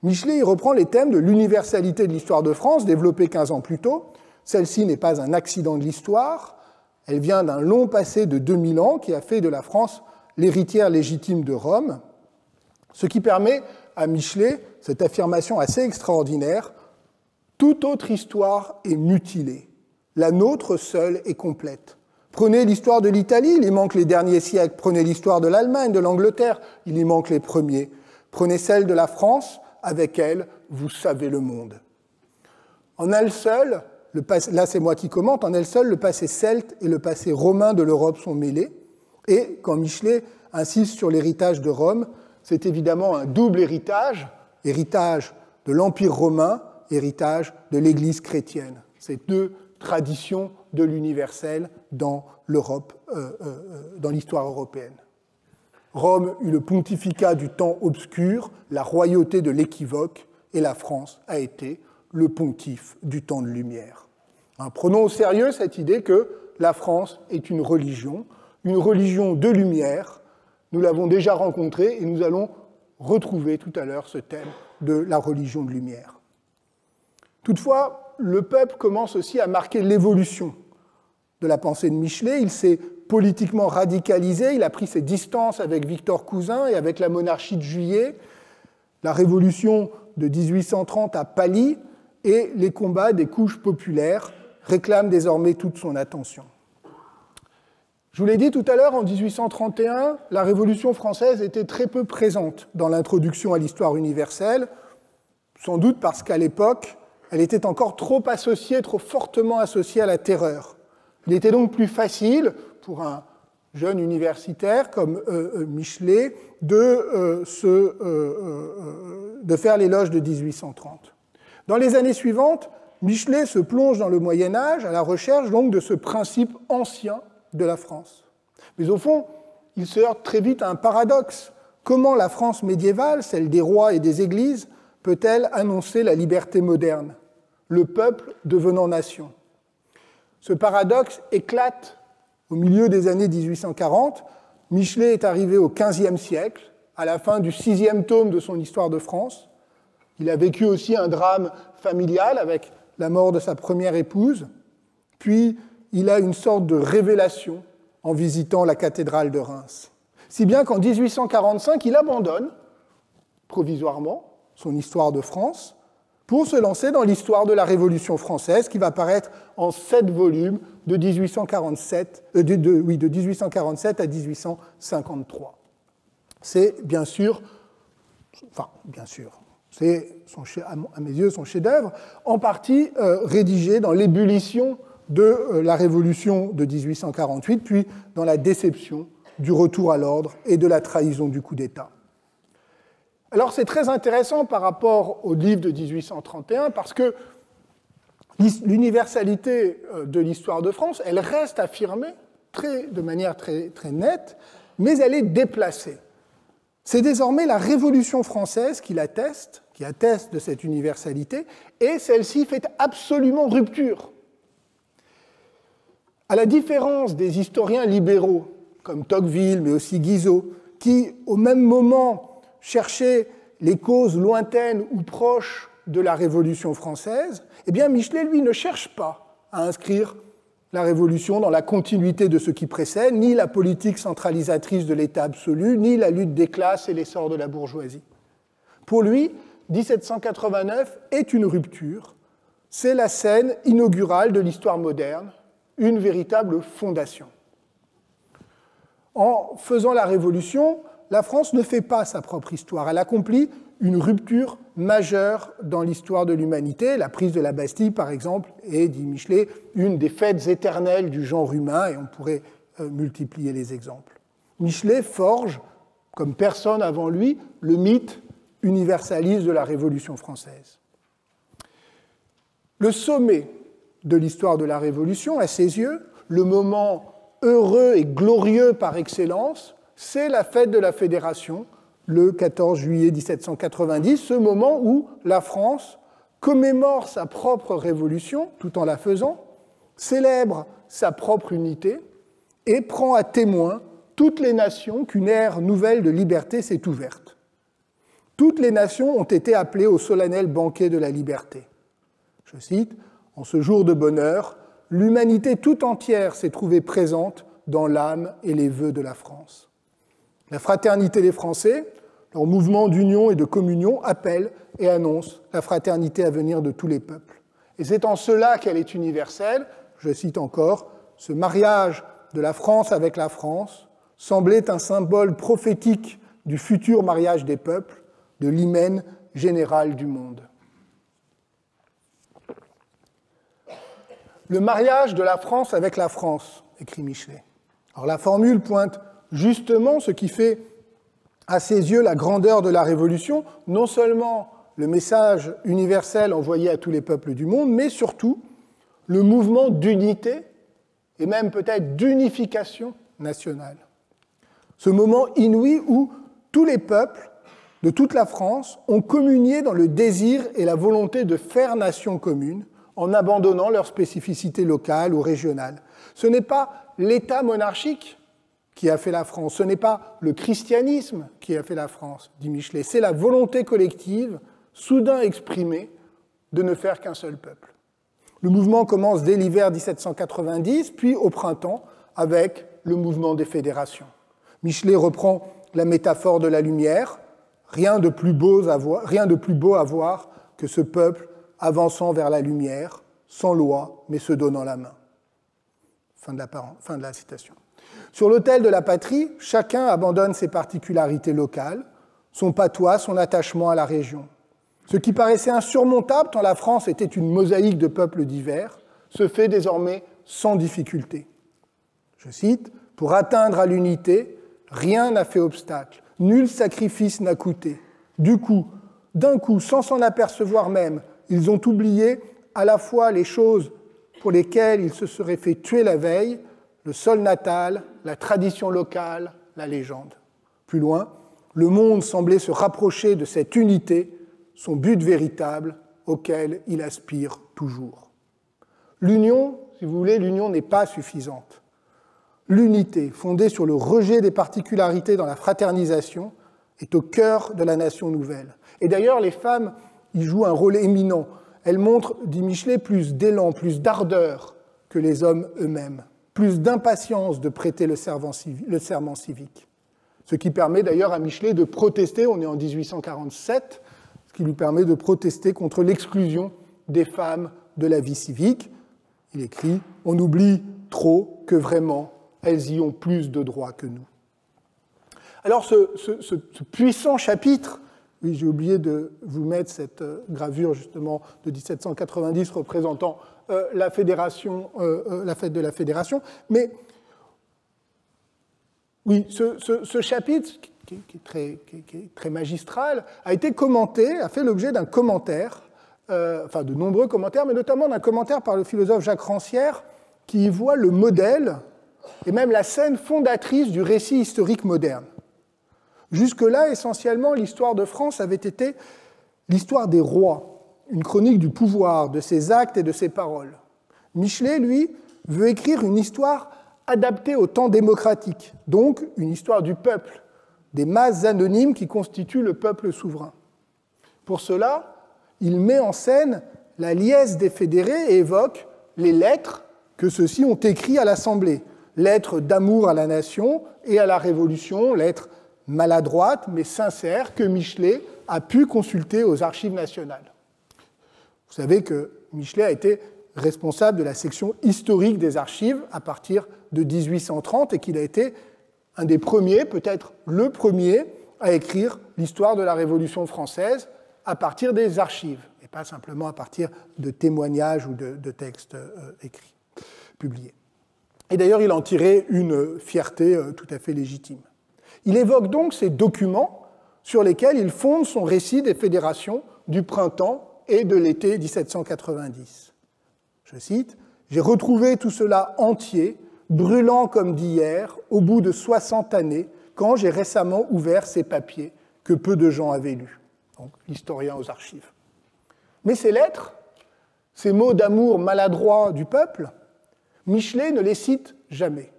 Michelet y reprend les thèmes de l'universalité de l'histoire de France, développés 15 ans plus tôt. Celle-ci n'est pas un accident de l'histoire, elle vient d'un long passé de 2000 ans qui a fait de la France l'héritière légitime de Rome, ce qui permet à Michelet cette affirmation assez extraordinaire: toute autre histoire est mutilée, la nôtre seule est complète. Prenez l'histoire de l'Italie, il y manque les derniers siècles. Prenez l'histoire de l'Allemagne, de l'Angleterre, il y manque les premiers. Prenez celle de la France, avec elle, vous savez le monde. En elle seule, là c'est moi qui commente, en elle seule, le passé celte et le passé romain de l'Europe sont mêlés. Et quand Michelet insiste sur l'héritage de Rome, c'est évidemment un double héritage, héritage de l'Empire romain, héritage de l'Église chrétienne. Ces deux traditions de l'universel dans l'Europe, dans l'histoire européenne. Rome eut le pontificat du temps obscur, la royauté de l'équivoque, et la France a été le pontife du temps de lumière. Prenons au sérieux cette idée que la France est une religion de lumière. Nous l'avons déjà rencontré et nous allons retrouver tout à l'heure ce thème de la religion de lumière. Toutefois, le peuple commence aussi à marquer l'évolution de la pensée de Michelet. Il s'est politiquement radicalisé, il a pris ses distances avec Victor Cousin et avec la monarchie de Juillet. La révolution de 1830 a pâli et les combats des couches populaires réclament désormais toute son attention. Je vous l'ai dit tout à l'heure, en 1831, la Révolution française était très peu présente dans l'introduction à l'histoire universelle, sans doute parce qu'à l'époque, elle était encore trop fortement associée à la terreur. Il était donc plus facile pour un jeune universitaire comme Michelet de faire l'éloge de 1830. Dans les années suivantes, Michelet se plonge dans le Moyen-Âge à la recherche donc de ce principe ancien de la France. Mais au fond, il se heurte très vite à un paradoxe. comment la France médiévale, celle des rois et des églises, peut-elle annoncer la liberté moderne, le peuple devenant nation? Ce paradoxe éclate au milieu des années 1840. Michelet est arrivé au XVe siècle, à la fin du 6e tome de son Histoire de France. Il a vécu aussi un drame familial avec la mort de sa première épouse. Puis, il a une sorte de révélation en visitant la cathédrale de Reims. Si bien qu'en 1845, il abandonne provisoirement son Histoire de France pour se lancer dans l'histoire de la Révolution française qui va paraître en 7 volumes de 1847 à 1853. C'est c'est à mes yeux son chef-d'œuvre, en partie rédigé dans l'ébullition de la Révolution de 1848, puis dans la déception du retour à l'ordre et de la trahison du coup d'État. Alors c'est très intéressant par rapport au livre de 1831 parce que l'universalité de l'histoire de France, elle reste affirmée de manière très, très nette, mais elle est déplacée. C'est désormais la Révolution française qui atteste de cette universalité, et celle-ci fait absolument rupture. À la différence des historiens libéraux, comme Tocqueville, mais aussi Guizot, qui, au même moment, cherchaient les causes lointaines ou proches de la Révolution française, eh bien Michelet, lui, ne cherche pas à inscrire la Révolution dans la continuité de ce qui précède, ni la politique centralisatrice de l'État absolu, ni la lutte des classes et l'essor de la bourgeoisie. Pour lui, 1789 est une rupture, c'est la scène inaugurale de l'histoire moderne, une véritable fondation. En faisant la Révolution, la France ne fait pas sa propre histoire, elle accomplit une rupture majeure dans l'histoire de l'humanité. La prise de la Bastille, par exemple, est, dit Michelet, une des fêtes éternelles du genre humain, et on pourrait multiplier les exemples. Michelet forge, comme personne avant lui, le mythe universaliste de la Révolution française. Le sommet de l'histoire de la Révolution, à ses yeux, le moment heureux et glorieux par excellence, c'est la fête de la Fédération, le 14 juillet 1790, ce moment où la France commémore sa propre révolution, tout en la faisant, célèbre sa propre unité et prend à témoin toutes les nations qu'une ère nouvelle de liberté s'est ouverte. Toutes les nations ont été appelées au solennel banquet de la liberté. Je cite, « En ce jour de bonheur, l'humanité tout entière s'est trouvée présente dans l'âme et les vœux de la France. La fraternité des Français, leur mouvement d'union et de communion, appelle et annonce la fraternité à venir de tous les peuples. Et c'est en cela qu'elle est universelle. Je cite encore, « Ce mariage de la France avec la France semblait un symbole prophétique du futur mariage des peuples, de l'hymen général du monde. » Le mariage de la France avec la France, écrit Michelet. Alors la formule pointe justement ce qui fait à ses yeux la grandeur de la Révolution, non seulement le message universel envoyé à tous les peuples du monde, mais surtout le mouvement d'unité et même peut-être d'unification nationale. Ce moment inouï où tous les peuples de toute la France ont communié dans le désir et la volonté de faire nation commune en abandonnant leurs spécificités locales ou régionales. Ce n'est pas l'État monarchique qui a fait la France, ce n'est pas le christianisme qui a fait la France, dit Michelet, c'est la volonté collective, soudain exprimée, de ne faire qu'un seul peuple. Le mouvement commence dès l'hiver 1790, puis au printemps, avec le mouvement des fédérations. Michelet reprend la métaphore de la lumière, rien de plus beau à voir que ce peuple avançant vers la lumière, sans loi, mais se donnant la main. Fin de la citation. Sur l'autel de la patrie, chacun abandonne ses particularités locales, son patois, son attachement à la région. Ce qui paraissait insurmontable tant la France était une mosaïque de peuples divers, se fait désormais sans difficulté. Je cite, « Pour atteindre à l'unité, rien n'a fait obstacle, nul sacrifice n'a coûté. Du coup, d'un coup, sans s'en apercevoir même, ils ont oublié à la fois les choses pour lesquelles ils se seraient fait tuer la veille, le sol natal, la tradition locale, la légende. » Plus loin, Le monde semblait se rapprocher de cette unité, son but véritable auquel il aspire toujours. L'union, si vous voulez, l'union n'est pas suffisante. L'unité, fondée sur le rejet des particularités dans la fraternisation, est au cœur de la nation nouvelle. Et d'ailleurs, les femmes y jouent un rôle éminent. Elles montrent, dit Michelet, plus d'élan, plus d'ardeur que les hommes eux-mêmes, plus d'impatience de prêter le serment civique. Ce qui permet d'ailleurs à Michelet de protester, on est en 1847, ce qui lui permet de protester contre l'exclusion des femmes de la vie civique. Il écrit « On oublie trop que vraiment, elles y ont plus de droits que nous ». Alors ce puissant chapitre, oui, j'ai oublié de vous mettre cette gravure justement de 1790 représentant la fédération, la fête de la Fédération, mais oui, ce chapitre, qui est très magistral, a été commenté, a fait l'objet d'un commentaire, enfin de nombreux commentaires, mais notamment d'un commentaire par le philosophe Jacques Rancière, qui y voit le modèle et même la scène fondatrice du récit historique moderne. Jusque-là, essentiellement, l'histoire de France avait été l'histoire des rois, une chronique du pouvoir, de ses actes et de ses paroles. Michelet, lui, veut écrire une histoire adaptée au temps démocratique, donc une histoire du peuple, des masses anonymes qui constituent le peuple souverain. Pour cela, il met en scène la liesse des fédérés et évoque les lettres que ceux-ci ont écrites à l'Assemblée, lettres d'amour à la nation et à la Révolution, lettres maladroites mais sincères que Michelet a pu consulter aux archives nationales. Vous savez que Michelet a été responsable de la section historique des archives à partir de 1830 et qu'il a été un des premiers, peut-être le premier, à écrire l'histoire de la Révolution française à partir des archives, et pas simplement à partir de témoignages ou de textes écrits, publiés. Et d'ailleurs, il en tirait une fierté tout à fait légitime. Il évoque donc ces documents sur lesquels il fonde son récit des fédérations du printemps et de l'été 1790. Je cite, « J'ai retrouvé tout cela entier, brûlant comme d'hier, au bout de 60 années, quand j'ai récemment ouvert ces papiers que peu de gens avaient lus. » Donc, l'historien aux archives. Mais ces lettres, ces mots d'amour maladroits du peuple, Michelet ne les cite jamais.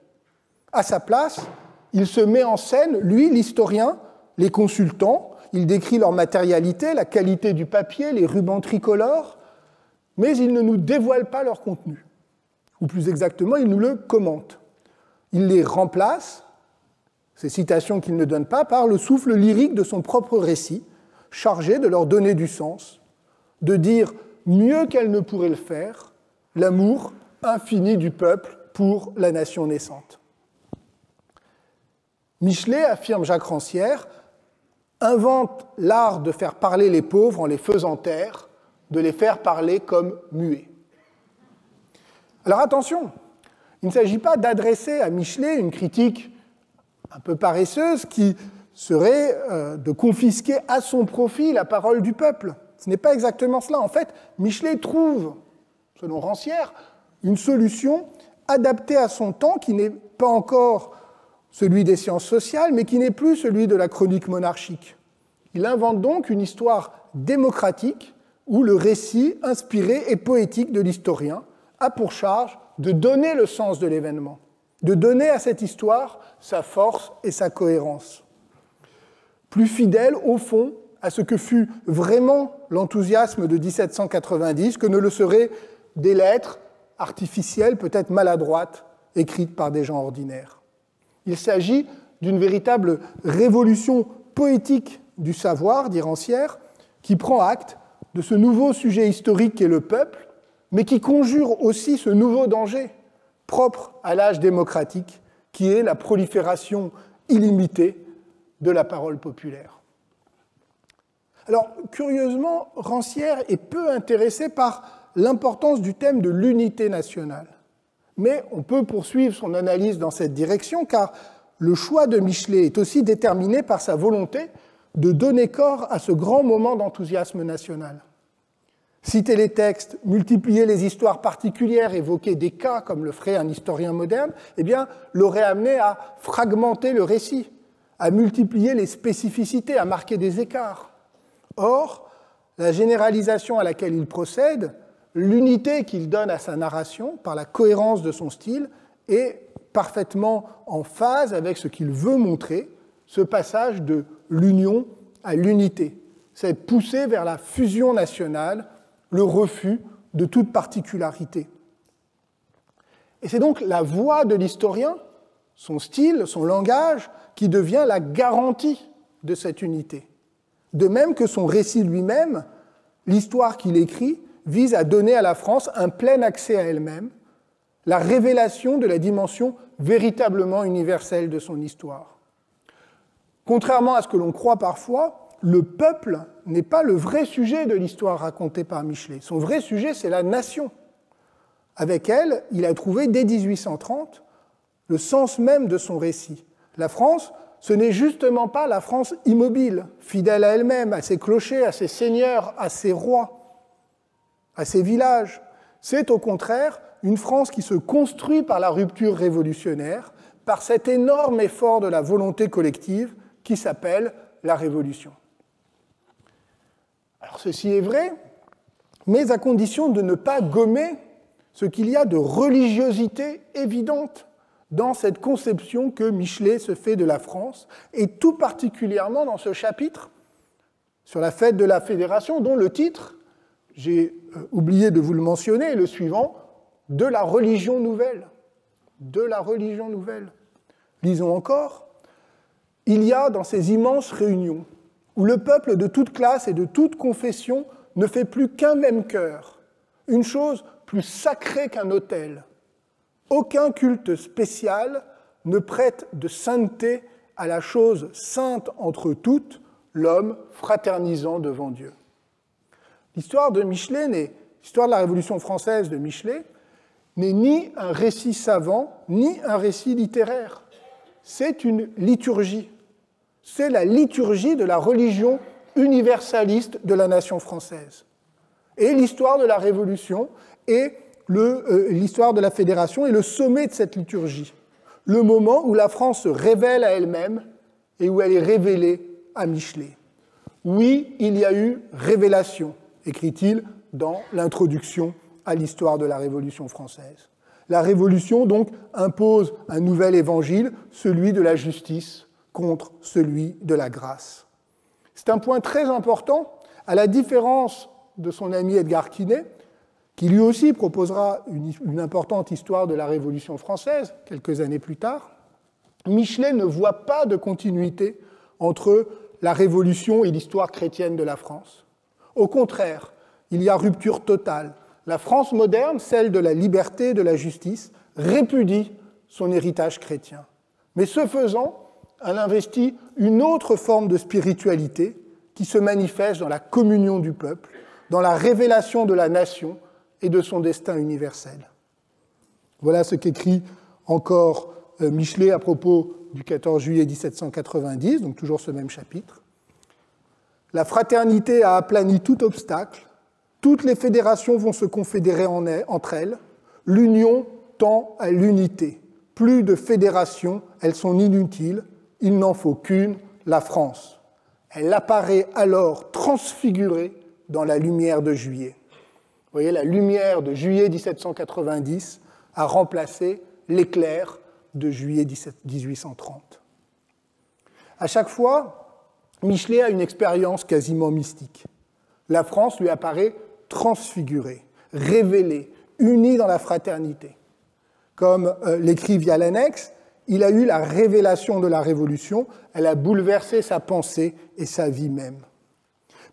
À sa place, il se met en scène, lui, l'historien, les consultants, il décrit leur matérialité, la qualité du papier, les rubans tricolores, mais il ne nous dévoile pas leur contenu. Ou plus exactement, il nous le commente. Il les remplace, ces citations qu'il ne donne pas, par le souffle lyrique de son propre récit, chargé de leur donner du sens, de dire mieux qu'elle ne pourrait le faire, l'amour infini du peuple pour la nation naissante. Michelet, affirme Jacques Rancière, invente l'art de faire parler les pauvres en les faisant taire, de les faire parler comme muets. Alors attention, il ne s'agit pas d'adresser à Michelet une critique un peu paresseuse qui serait de confisquer à son profit la parole du peuple. Ce n'est pas exactement cela. En fait, Michelet trouve, selon Rancière, une solution adaptée à son temps qui n'est pas encore celui des sciences sociales, mais qui n'est plus celui de la chronique monarchique. Il invente donc une histoire démocratique où le récit inspiré et poétique de l'historien a pour charge de donner le sens de l'événement, de donner à cette histoire sa force et sa cohérence. Plus fidèle, au fond, à ce que fut vraiment l'enthousiasme de 1790 que ne le seraient des lettres artificielles, peut-être maladroites, écrites par des gens ordinaires. Il s'agit d'une véritable révolution poétique du savoir, dit Rancière, qui prend acte de ce nouveau sujet historique qu'est le peuple, mais qui conjure aussi ce nouveau danger propre à l'âge démocratique, qui est la prolifération illimitée de la parole populaire. Alors, curieusement, Rancière est peu intéressé par l'importance du thème de l'unité nationale. Mais on peut poursuivre son analyse dans cette direction, car le choix de Michelet est aussi déterminé par sa volonté de donner corps à ce grand moment d'enthousiasme national. Citer les textes, multiplier les histoires particulières, évoquer des cas comme le ferait un historien moderne, eh bien, l'aurait amené à fragmenter le récit, à multiplier les spécificités, à marquer des écarts. Or, la généralisation à laquelle il procède, l'unité qu'il donne à sa narration par la cohérence de son style est parfaitement en phase avec ce qu'il veut montrer, ce passage de l'union à l'unité, cette poussée vers la fusion nationale, le refus de toute particularité. Et c'est donc la voix de l'historien, son style, son langage, qui devient la garantie de cette unité. De même que son récit lui-même, l'histoire qu'il écrit vise à donner à la France un plein accès à elle-même, la révélation de la dimension véritablement universelle de son histoire. Contrairement à ce que l'on croit parfois, le peuple n'est pas le vrai sujet de l'histoire racontée par Michelet. Son vrai sujet, c'est la nation. Avec elle, il a trouvé dès 1830 le sens même de son récit. La France, ce n'est justement pas la France immobile, fidèle à elle-même, à ses clochers, à ses seigneurs, à ses rois, à ses villages. C'est au contraire une France qui se construit par la rupture révolutionnaire, par cet énorme effort de la volonté collective qui s'appelle la Révolution. Alors ceci est vrai, mais à condition de ne pas gommer ce qu'il y a de religiosité évidente dans cette conception que Michelet se fait de la France, et tout particulièrement dans ce chapitre sur la fête de la Fédération, dont le titre, j'ai oublié de vous le mentionner, est le suivant, « De la religion nouvelle ». De la religion nouvelle. Lisons encore. Il y a dans ces immenses réunions, où le peuple de toute classe et de toute confession ne fait plus qu'un même cœur, une chose plus sacrée qu'un autel. Aucun culte spécial ne prête de sainteté à la chose sainte entre toutes, l'homme fraternisant devant Dieu. L'histoire de Michelet, l'histoire de la Révolution française de Michelet, n'est ni un récit savant, ni un récit littéraire. C'est une liturgie. C'est la liturgie de la religion universaliste de la nation française. Et l'histoire de la Révolution est l'histoire de la Fédération est le sommet de cette liturgie, le moment où la France se révèle à elle-même et où elle est révélée à Michelet. Oui, il y a eu révélation, écrit-il dans l'introduction à l'histoire de la Révolution française. La Révolution, donc, impose un nouvel évangile, celui de la justice contre celui de la grâce. C'est un point très important, à la différence de son ami Edgar Quinet, qui lui aussi proposera une importante histoire de la Révolution française quelques années plus tard. Michelet ne voit pas de continuité entre la Révolution et l'histoire chrétienne de la France. Au contraire, il y a rupture totale. La France moderne, celle de la liberté et de la justice, répudie son héritage chrétien. Mais ce faisant, elle investit une autre forme de spiritualité qui se manifeste dans la communion du peuple, dans la révélation de la nation et de son destin universel. Voilà ce qu'écrit encore Michelet à propos du 14 juillet 1790, donc toujours ce même chapitre. La fraternité a aplani tout obstacle, toutes les fédérations vont se confédérer entre elles, l'union tend à l'unité. Plus de fédérations, elles sont inutiles, il n'en faut qu'une, la France. Elle apparaît alors transfigurée dans la lumière de juillet. Vous voyez, la lumière de juillet 1790 a remplacé l'éclair de juillet 1830. À chaque fois, Michelet a une expérience quasiment mystique. La France lui apparaît transfigurée, révélée, unie dans la fraternité. Comme l'écrit Vialanex, il a eu la révélation de la Révolution, elle a bouleversé sa pensée et sa vie même.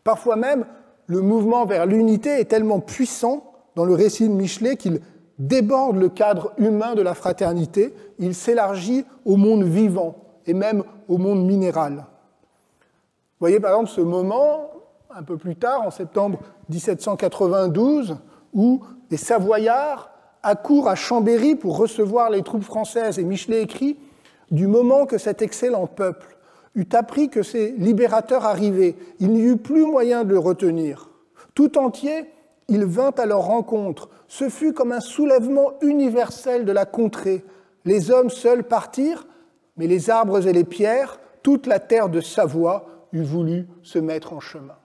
Parfois même, le mouvement vers l'unité est tellement puissant dans le récit de Michelet qu'il déborde le cadre humain de la fraternité, il s'élargit au monde vivant et même au monde minéral. Vous voyez par exemple ce moment, un peu plus tard, en septembre 1792, où les Savoyards accourent à Chambéry pour recevoir les troupes françaises. Et Michelet écrit « Du moment que cet excellent peuple eut appris que ces libérateurs arrivaient, il n'y eut plus moyen de le retenir. Tout entier, il vint à leur rencontre. Ce fut comme un soulèvement universel de la contrée. Les hommes seuls partirent, mais les arbres et les pierres toute la terre de Savoie eût voulu se mettre en chemin.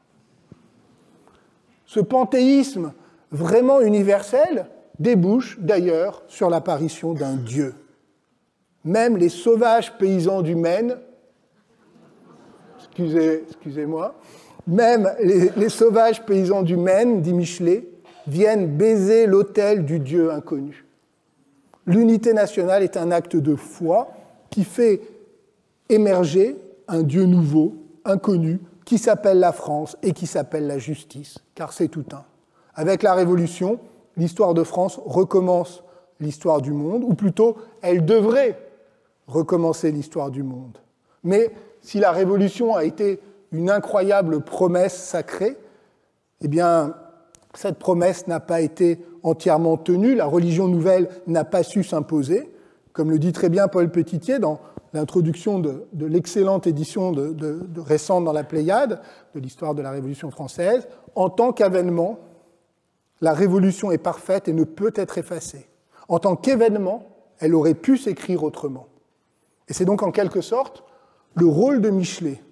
Ce panthéisme vraiment universel débouche d'ailleurs sur l'apparition d'un Dieu. Même les sauvages paysans du Maine, excusez-moi, même les sauvages paysans du Maine, dit Michelet, viennent baiser l'autel du Dieu inconnu. L'unité nationale est un acte de foi qui fait émerger un Dieu nouveau, inconnu, qui s'appelle la France et qui s'appelle la justice, car c'est tout un. Avec la Révolution, l'histoire de France recommence l'histoire du monde, ou plutôt, elle devrait recommencer l'histoire du monde. Mais si la Révolution a été une incroyable promesse sacrée, eh bien, cette promesse n'a pas été entièrement tenue, la religion nouvelle n'a pas su s'imposer, comme le dit très bien Paul Petitier dans l'introduction de l'excellente édition récente dans la Pléiade, de l'histoire de la Révolution française, en tant qu'avènement, la Révolution est parfaite et ne peut être effacée. En tant qu'événement, elle aurait pu s'écrire autrement. Et c'est donc en quelque sorte le rôle de Michelet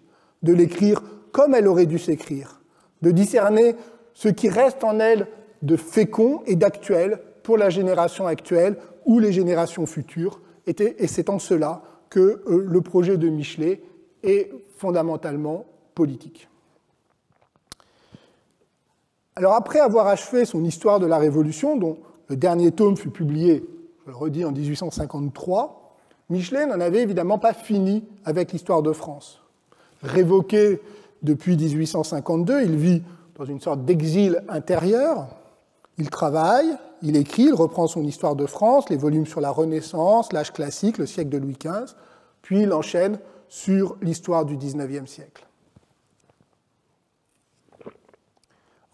de l'écrire comme elle aurait dû s'écrire, de discerner ce qui reste en elle de fécond et d'actuel pour la génération actuelle ou les générations futures. Et c'est en cela que le projet de Michelet est fondamentalement politique. Alors après avoir achevé son histoire de la Révolution, dont le dernier tome fut publié, je le redis, en 1853, Michelet n'en avait évidemment pas fini avec l'histoire de France. Révoqué depuis 1852, il vit dans une sorte d'exil intérieur. Il travaille, il écrit, il reprend son histoire de France, les volumes sur la Renaissance, l'âge classique, le siècle de Louis XV, puis il enchaîne sur l'histoire du XIXe siècle.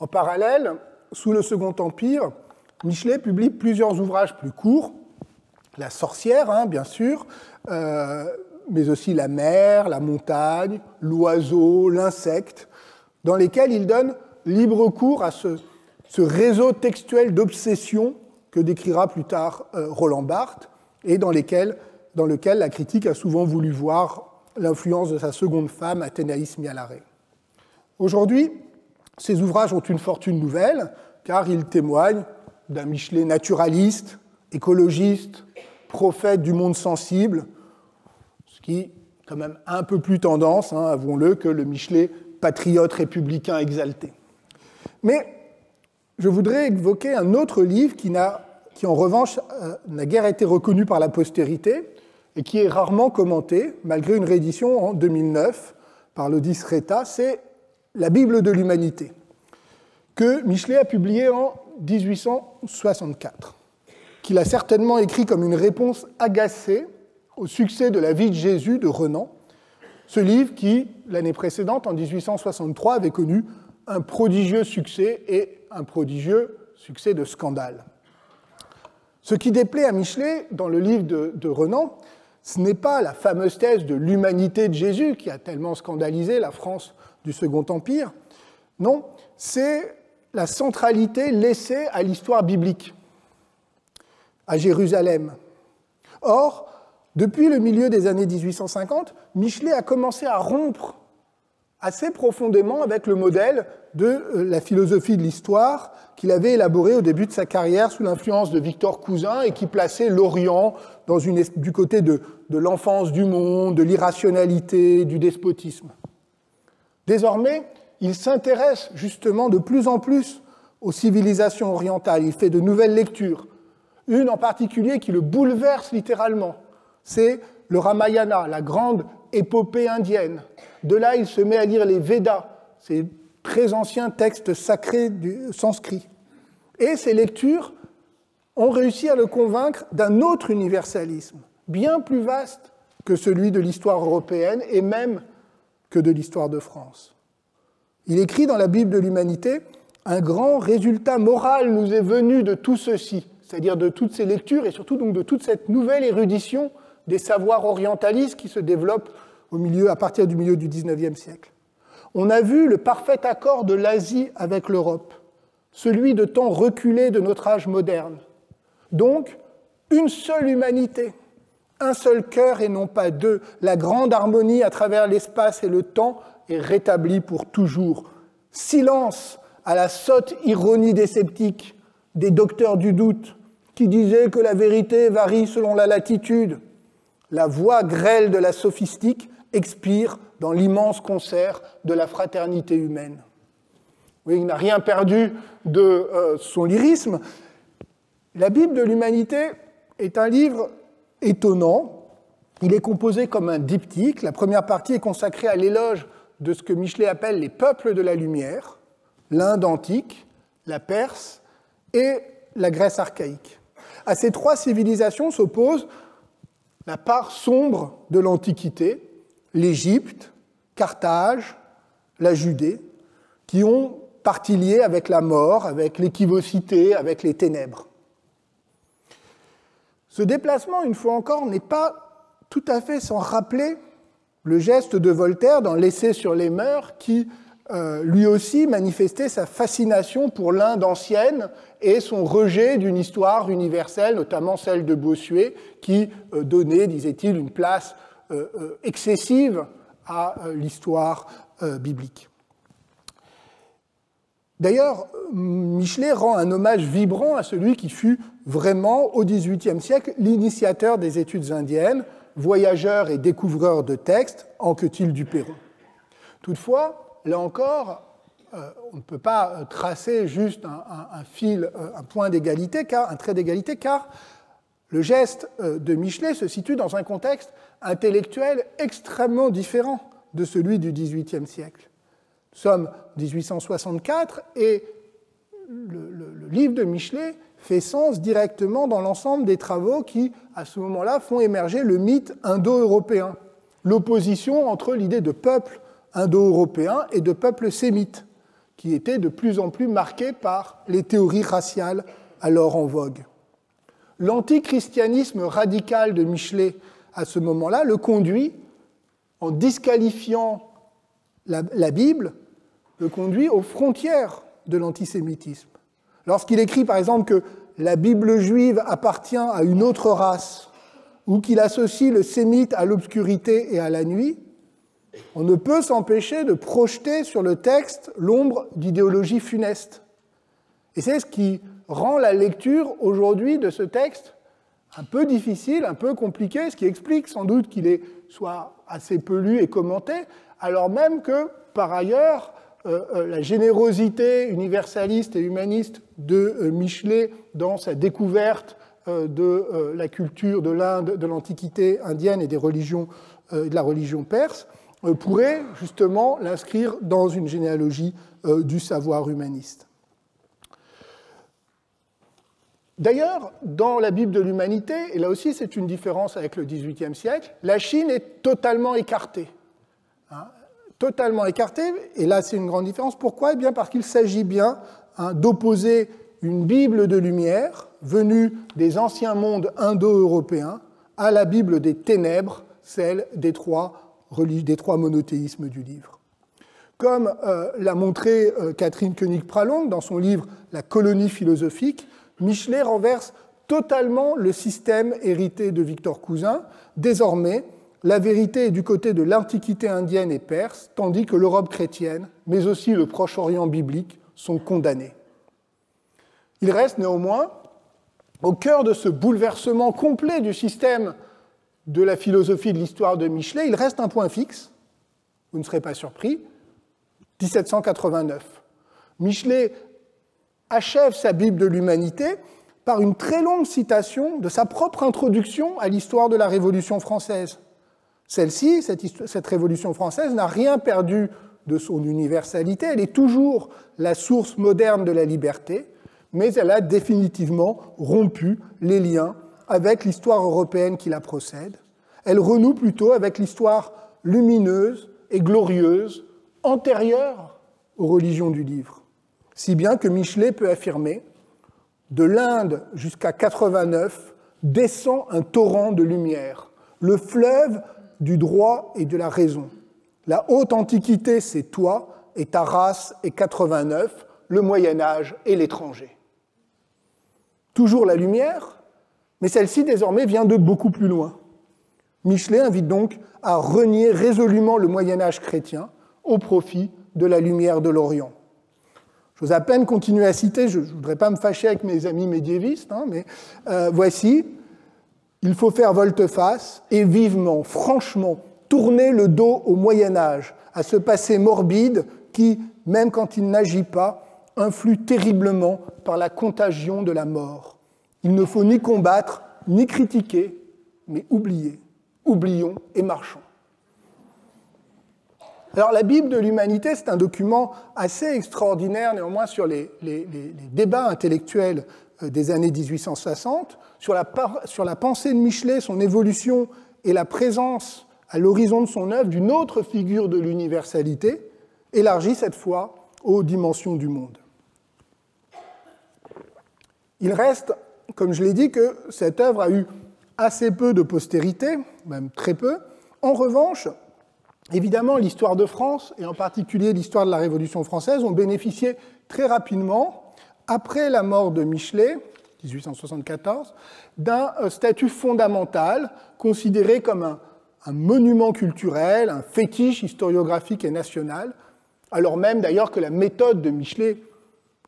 En parallèle, sous le Second Empire, Michelet publie plusieurs ouvrages plus courts, La sorcière, bien sûr, mais aussi La mer, la montagne, l'oiseau, l'insecte, dans lesquels il donne libre cours à ce réseau textuel d'obsession que décrira plus tard Roland Barthes, et dans lequel la critique a souvent voulu voir l'influence de sa seconde femme, Athénaïs Mialaré. Aujourd'hui, ces ouvrages ont une fortune nouvelle, car ils témoignent d'un Michelet naturaliste, écologiste, prophète du monde sensible, ce qui quand même un peu plus tendance, avouons-le, que le Michelet patriote républicain exalté. Mais je voudrais évoquer un autre livre qui en revanche, n'a guère été reconnu par la postérité et qui est rarement commenté, malgré une réédition en 2009 par l'Odis Reta, c'est La Bible de l'humanité, que Michelet a publié en 1864, qu'il a certainement écrit comme une réponse agacée au succès de La vie de Jésus de Renan, ce livre qui, l'année précédente, en 1863, avait connu un prodigieux succès et un prodigieux succès de scandale. Ce qui déplaît à Michelet dans le livre de Renan, ce n'est pas la fameuse thèse de l'humanité de Jésus qui a tellement scandalisé la France du Second Empire, non, c'est la centralité laissée à l'histoire biblique, à Jérusalem. Or, depuis le milieu des années 1850, Michelet a commencé à rompre assez profondément avec le modèle de la philosophie de l'histoire qu'il avait élaboré au début de sa carrière sous l'influence de Victor Cousin et qui plaçait l'Orient du côté de l'enfance du monde, de l'irrationalité, du despotisme. Désormais, il s'intéresse justement de plus en plus aux civilisations orientales. Il fait de nouvelles lectures. Une en particulier qui le bouleverse littéralement, c'est le Ramayana, la grande épopée indienne. De là, il se met à lire les Védas, ces très anciens textes sacrés du sanskrit. Et ces lectures ont réussi à le convaincre d'un autre universalisme, bien plus vaste que celui de l'histoire européenne et même que de l'histoire de France. Il écrit dans la Bible de l'humanité « Un grand résultat moral nous est venu de tout ceci », c'est-à-dire de toutes ces lectures et surtout donc de toute cette nouvelle érudition des savoirs orientalistes qui se développent à partir du milieu du XIXe siècle. On a vu le parfait accord de l'Asie avec l'Europe, celui de temps reculé de notre âge moderne. Donc, une seule humanité, Un seul cœur et non pas deux. La grande harmonie à travers l'espace et le temps est rétablie pour toujours. Silence à la sotte ironie des sceptiques, des docteurs du doute, qui disaient que la vérité varie selon la latitude. La voix grêle de la sophistique expire dans l'immense concert de la fraternité humaine. Oui, il n'a rien perdu de son lyrisme. La Bible de l'humanité est un livre étonnant. Il est composé comme un diptyque. La première partie est consacrée à l'éloge de ce que Michelet appelle les peuples de la lumière, l'Inde antique, la Perse et la Grèce archaïque. À ces trois civilisations s'oppose la part sombre de l'Antiquité, l'Égypte, Carthage, la Judée, qui ont partie liée avec la mort, avec l'équivocité, avec les ténèbres. Ce déplacement, une fois encore, n'est pas tout à fait sans rappeler le geste de Voltaire dans l'Essai sur les mœurs, qui lui aussi manifestait sa fascination pour l'Inde ancienne et son rejet d'une histoire universelle, notamment celle de Bossuet, qui donnait, disait-il, une place excessive à l'histoire biblique. D'ailleurs, Michelet rend un hommage vibrant à celui qui fut vraiment, au XVIIIe siècle, l'initiateur des études indiennes, voyageur et découvreur de textes, Anquetil du Perron. Toutefois, là encore, on ne peut pas tracer juste un fil, un point d'égalité, un trait d'égalité, car le geste de Michelet se situe dans un contexte intellectuel extrêmement différent de celui du XVIIIe siècle. Nous sommes en 1864 et le livre de Michelet fait sens directement dans l'ensemble des travaux qui, à ce moment-là, font émerger le mythe indo-européen, l'opposition entre l'idée de peuple indo-européen et de peuple sémite, qui était de plus en plus marquée par les théories raciales alors en vogue. L'antichristianisme radical de Michelet, à ce moment-là, le conduit, en disqualifiant la Bible, le conduit aux frontières de l'antisémitisme. Lorsqu'il écrit, par exemple, que la Bible juive appartient à une autre race, ou qu'il associe le sémite à l'obscurité et à la nuit, on ne peut s'empêcher de projeter sur le texte l'ombre d'idéologies funestes. Et c'est ce qui rend la lecture aujourd'hui de ce texte un peu difficile, un peu compliqué, ce qui explique sans doute qu'il soit assez peu lu et commenté, alors même que, par ailleurs, la générosité universaliste et humaniste de Michelet dans sa découverte de la culture de l'Inde, de l'Antiquité indienne et des religions, de la religion perse, pourrait justement l'inscrire dans une généalogie du savoir humaniste. D'ailleurs, dans la Bible de l'humanité, et là aussi c'est une différence avec le XVIIIe siècle, la Chine est totalement écartée. Totalement écartée, et là c'est une grande différence. Pourquoi ? Eh bien parce qu'il s'agit bien d'opposer une Bible de lumière, venue des anciens mondes indo-européens, à la Bible des ténèbres, celle des trois monothéismes du livre. Comme l'a montré Catherine Koenig-Pralong dans son livre « La colonie philosophique », Michelet renverse totalement le système hérité de Victor Cousin. Désormais, la vérité est du côté de l'Antiquité indienne et perse, tandis que l'Europe chrétienne, mais aussi le Proche-Orient biblique, sont condamnés. Il reste néanmoins, au cœur de ce bouleversement complet du système de la philosophie de l'histoire de Michelet, il reste un point fixe, vous ne serez pas surpris, 1789. Michelet achève sa Bible de l'humanité par une très longue citation de sa propre introduction à l'histoire de la Révolution française. Celle-ci, cette Révolution française, n'a rien perdu de son universalité, elle est toujours la source moderne de la liberté, mais elle a définitivement rompu les liens avec l'histoire européenne qui la procède. Elle renoue plutôt avec l'histoire lumineuse et glorieuse, antérieure aux religions du livre. Si bien que Michelet peut affirmer « De l'Inde jusqu'à 89 descend un torrent de lumière, le fleuve du droit et de la raison. La haute antiquité, c'est toi, et ta race est 89, le Moyen-Âge et l'étranger. » Toujours la lumière, mais celle-ci désormais vient de beaucoup plus loin. Michelet invite donc à renier résolument le Moyen-Âge chrétien au profit de la lumière de l'Orient. J'ose à peine continuer à citer, je ne voudrais pas me fâcher avec mes amis médiévistes, mais voici, il faut faire volte-face et vivement, franchement, tourner le dos au Moyen-Âge, à ce passé morbide qui, même quand il n'agit pas, influe terriblement par la contagion de la mort. Il ne faut ni combattre, ni critiquer, mais oublier. Oublions et marchons. Alors la Bible de l'humanité, c'est un document assez extraordinaire, néanmoins, sur les débats intellectuels des années 1860, sur la pensée de Michelet, son évolution et la présence à l'horizon de son œuvre d'une autre figure de l'universalité, élargie cette fois aux dimensions du monde. Il reste, comme je l'ai dit, que cette œuvre a eu assez peu de postérité, même très peu. En revanche, évidemment, l'histoire de France, et en particulier l'histoire de la Révolution française, ont bénéficié très rapidement, après la mort de Michelet, 1874, d'un statut fondamental considéré comme un monument culturel, un fétiche historiographique et national, alors même d'ailleurs que la méthode de Michelet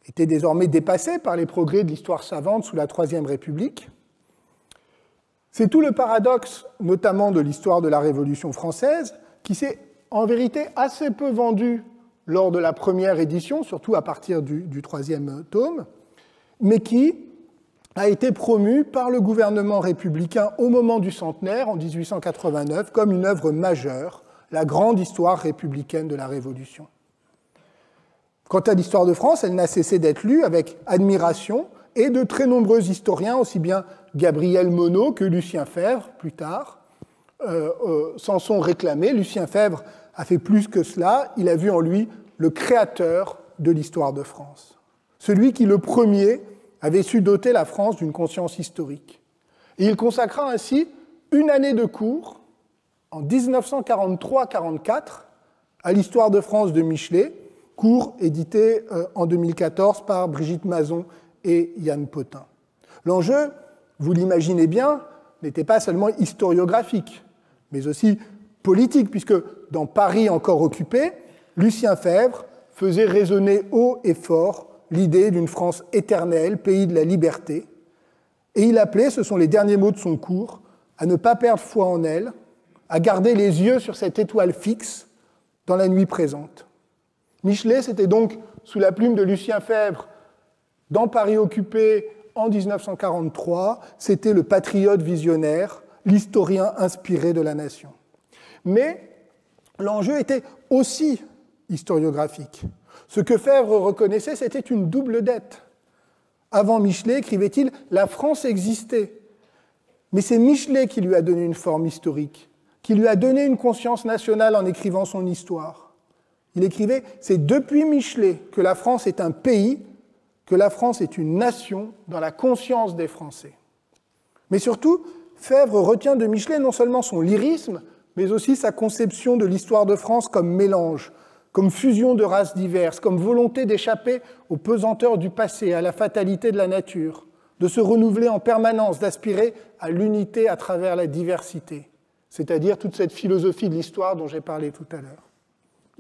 était désormais dépassée par les progrès de l'histoire savante sous la Troisième République. C'est tout le paradoxe, notamment de l'histoire de la Révolution française, qui s'est en vérité assez peu vendu lors de la première édition, surtout à partir du troisième tome, mais qui a été promu par le gouvernement républicain au moment du centenaire, en 1889, comme une œuvre majeure, la grande histoire républicaine de la Révolution. Quant à l'histoire de France, elle n'a cessé d'être lue avec admiration, et de très nombreux historiens, aussi bien Gabriel Monod que Lucien Febvre, plus tard, s'en sont réclamés. Lucien Febvre a fait plus que cela, il a vu en lui le créateur de l'histoire de France. Celui qui, le premier, avait su doter la France d'une conscience historique. Et il consacra ainsi une année de cours, en 1943-44, à l'histoire de France de Michelet, cours édité en 2014 par Brigitte Mazon et Yann Potin. L'enjeu, vous l'imaginez bien, n'était pas seulement historiographique, mais aussi politique, puisque dans Paris encore occupé, Lucien Febvre faisait résonner haut et fort l'idée d'une France éternelle, pays de la liberté, et il appelait, ce sont les derniers mots de son cours, à ne pas perdre foi en elle, à garder les yeux sur cette étoile fixe dans la nuit présente. Michelet, c'était donc, sous la plume de Lucien Febvre, dans Paris occupé en 1943, c'était le patriote visionnaire, l'historien inspiré de la nation. Mais l'enjeu était aussi historiographique. Ce que Febvre reconnaissait, c'était une double dette. Avant Michelet, écrivait-il, la France existait. Mais c'est Michelet qui lui a donné une forme historique, qui lui a donné une conscience nationale en écrivant son histoire. Il écrivait, c'est depuis Michelet que la France est un pays, que la France est une nation dans la conscience des Français. Mais surtout, Febvre retient de Michelet non seulement son lyrisme, mais aussi sa conception de l'histoire de France comme mélange, comme fusion de races diverses, comme volonté d'échapper aux pesanteurs du passé, à la fatalité de la nature, de se renouveler en permanence, d'aspirer à l'unité à travers la diversité, c'est-à-dire toute cette philosophie de l'histoire dont j'ai parlé tout à l'heure.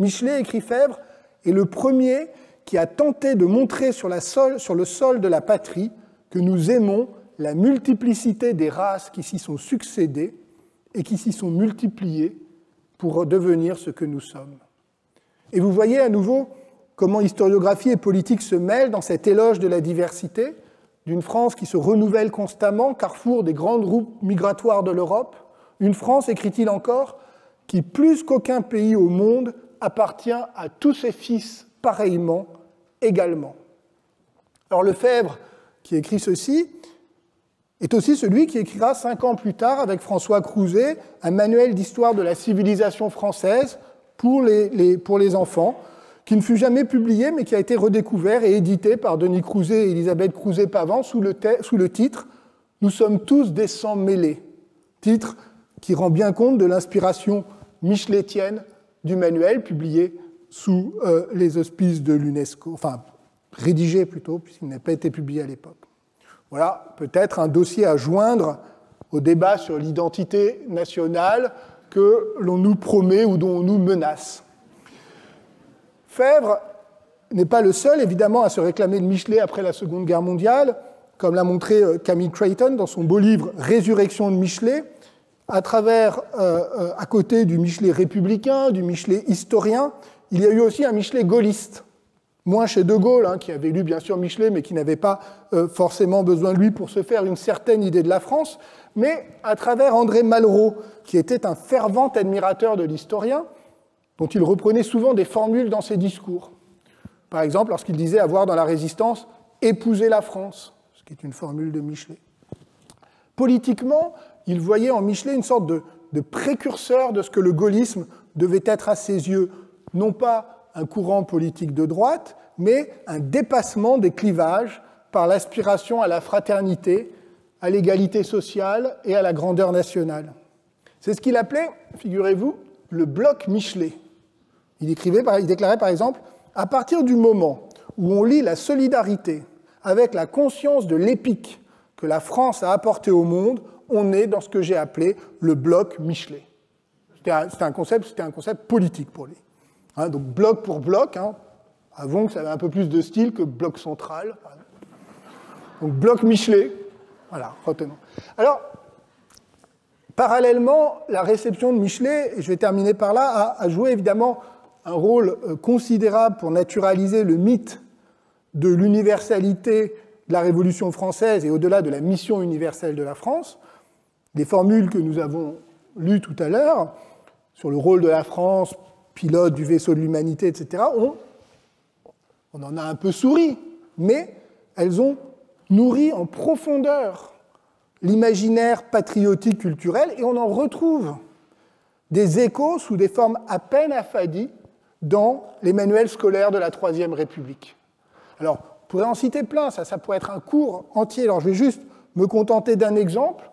Michelet, écrit Febvre, est le premier qui a tenté de montrer sur le sol de la patrie que nous aimons la multiplicité des races qui s'y sont succédées et qui s'y sont multipliées pour devenir ce que nous sommes. Et vous voyez à nouveau comment historiographie et politique se mêlent dans cet éloge de la diversité, d'une France qui se renouvelle constamment, carrefour des grandes routes migratoires de l'Europe, une France, écrit-il encore, qui, plus qu'aucun pays au monde, appartient à tous ses fils pareillement, également. Alors Lefebvre, qui écrit ceci, est aussi celui qui écrira 5 ans plus tard, avec François Crouzet, un manuel d'histoire de la civilisation française pour les enfants, qui ne fut jamais publié, mais qui a été redécouvert et édité par Denis Crouzet et Elisabeth Crouzet-Pavant sous le titre « Nous sommes tous des sangs mêlés », titre qui rend bien compte de l'inspiration michelétienne du manuel, publié sous les auspices de l'UNESCO, enfin rédigé plutôt, puisqu'il n'a pas été publié à l'époque. Voilà peut-être un dossier à joindre au débat sur l'identité nationale que l'on nous promet ou dont on nous menace. Febvre n'est pas le seul, évidemment, à se réclamer de Michelet après la Seconde Guerre mondiale, comme l'a montré Camille Creighton dans son beau livre « Résurrection de Michelet », à côté du Michelet républicain, du Michelet historien, il y a eu aussi un Michelet gaulliste. Moins chez De Gaulle, qui avait lu bien sûr Michelet, mais qui n'avait pas forcément besoin de lui pour se faire une certaine idée de la France, mais à travers André Malraux, qui était un fervent admirateur de l'historien, dont il reprenait souvent des formules dans ses discours. Par exemple, lorsqu'il disait avoir dans la Résistance « épouser la France », ce qui est une formule de Michelet. Politiquement, il voyait en Michelet une sorte de précurseur de ce que le gaullisme devait être à ses yeux, non pas un courant politique de droite, mais un dépassement des clivages par l'aspiration à la fraternité, à l'égalité sociale et à la grandeur nationale. C'est ce qu'il appelait, figurez-vous, le bloc Michelet. Il déclarait par exemple « À partir du moment où on lie la solidarité avec la conscience de l'épique que la France a apporté au monde, on est dans ce que j'ai appelé le bloc Michelet. » C'était un concept politique pour lui. Donc bloc pour bloc, avouons que ça avait un peu plus de style que bloc central. Donc bloc Michelet, voilà, retenons. Alors, parallèlement, la réception de Michelet, et je vais terminer par là, a joué évidemment un rôle considérable pour naturaliser le mythe de l'universalité de la Révolution française et au-delà de la mission universelle de la France. Des formules que nous avons lues tout à l'heure sur le rôle de la France, pilote du vaisseau de l'humanité, etc., on en a un peu souri, mais elles ont nourri en profondeur l'imaginaire patriotique culturel, et on en retrouve des échos sous des formes à peine affadies dans les manuels scolaires de la Troisième République. Alors, on pourrait en citer plein, ça pourrait être un cours entier. Alors, je vais juste me contenter d'un exemple,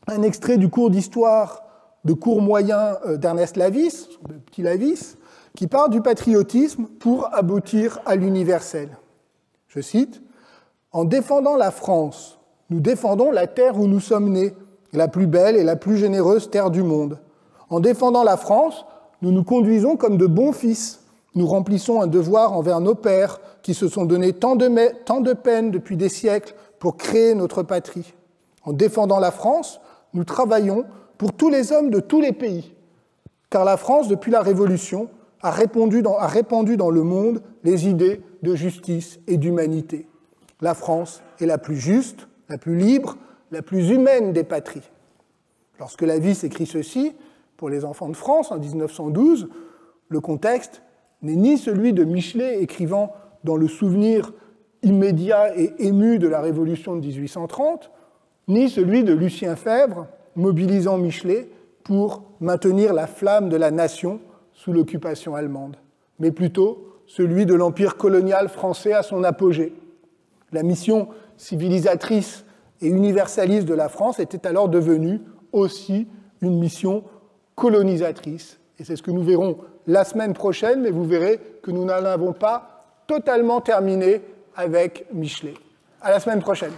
un extrait du cours d'histoire de cours moyen d'Ernest Lavis, le petit Lavis, qui parle du patriotisme pour aboutir à l'universel. Je cite, « En défendant la France, nous défendons la terre où nous sommes nés, la plus belle et la plus généreuse terre du monde. En défendant la France, nous nous conduisons comme de bons fils. Nous remplissons un devoir envers nos pères qui se sont donné tant de peine depuis des siècles pour créer notre patrie. En défendant la France, nous travaillons pour tous les hommes de tous les pays, car la France, depuis la Révolution, a répandu dans le monde les idées de justice et d'humanité. La France est la plus juste, la plus libre, la plus humaine des patries. » Lorsque Lavis écrit ceci, pour les enfants de France, en 1912, le contexte n'est ni celui de Michelet écrivant dans le souvenir immédiat et ému de la Révolution de 1830, ni celui de Lucien Febvre, mobilisant Michelet pour maintenir la flamme de la nation sous l'occupation allemande, mais plutôt celui de l'empire colonial français à son apogée. La mission civilisatrice et universaliste de la France était alors devenue aussi une mission colonisatrice. Et c'est ce que nous verrons la semaine prochaine, mais vous verrez que nous n'en avons pas totalement terminé avec Michelet. À la semaine prochaine.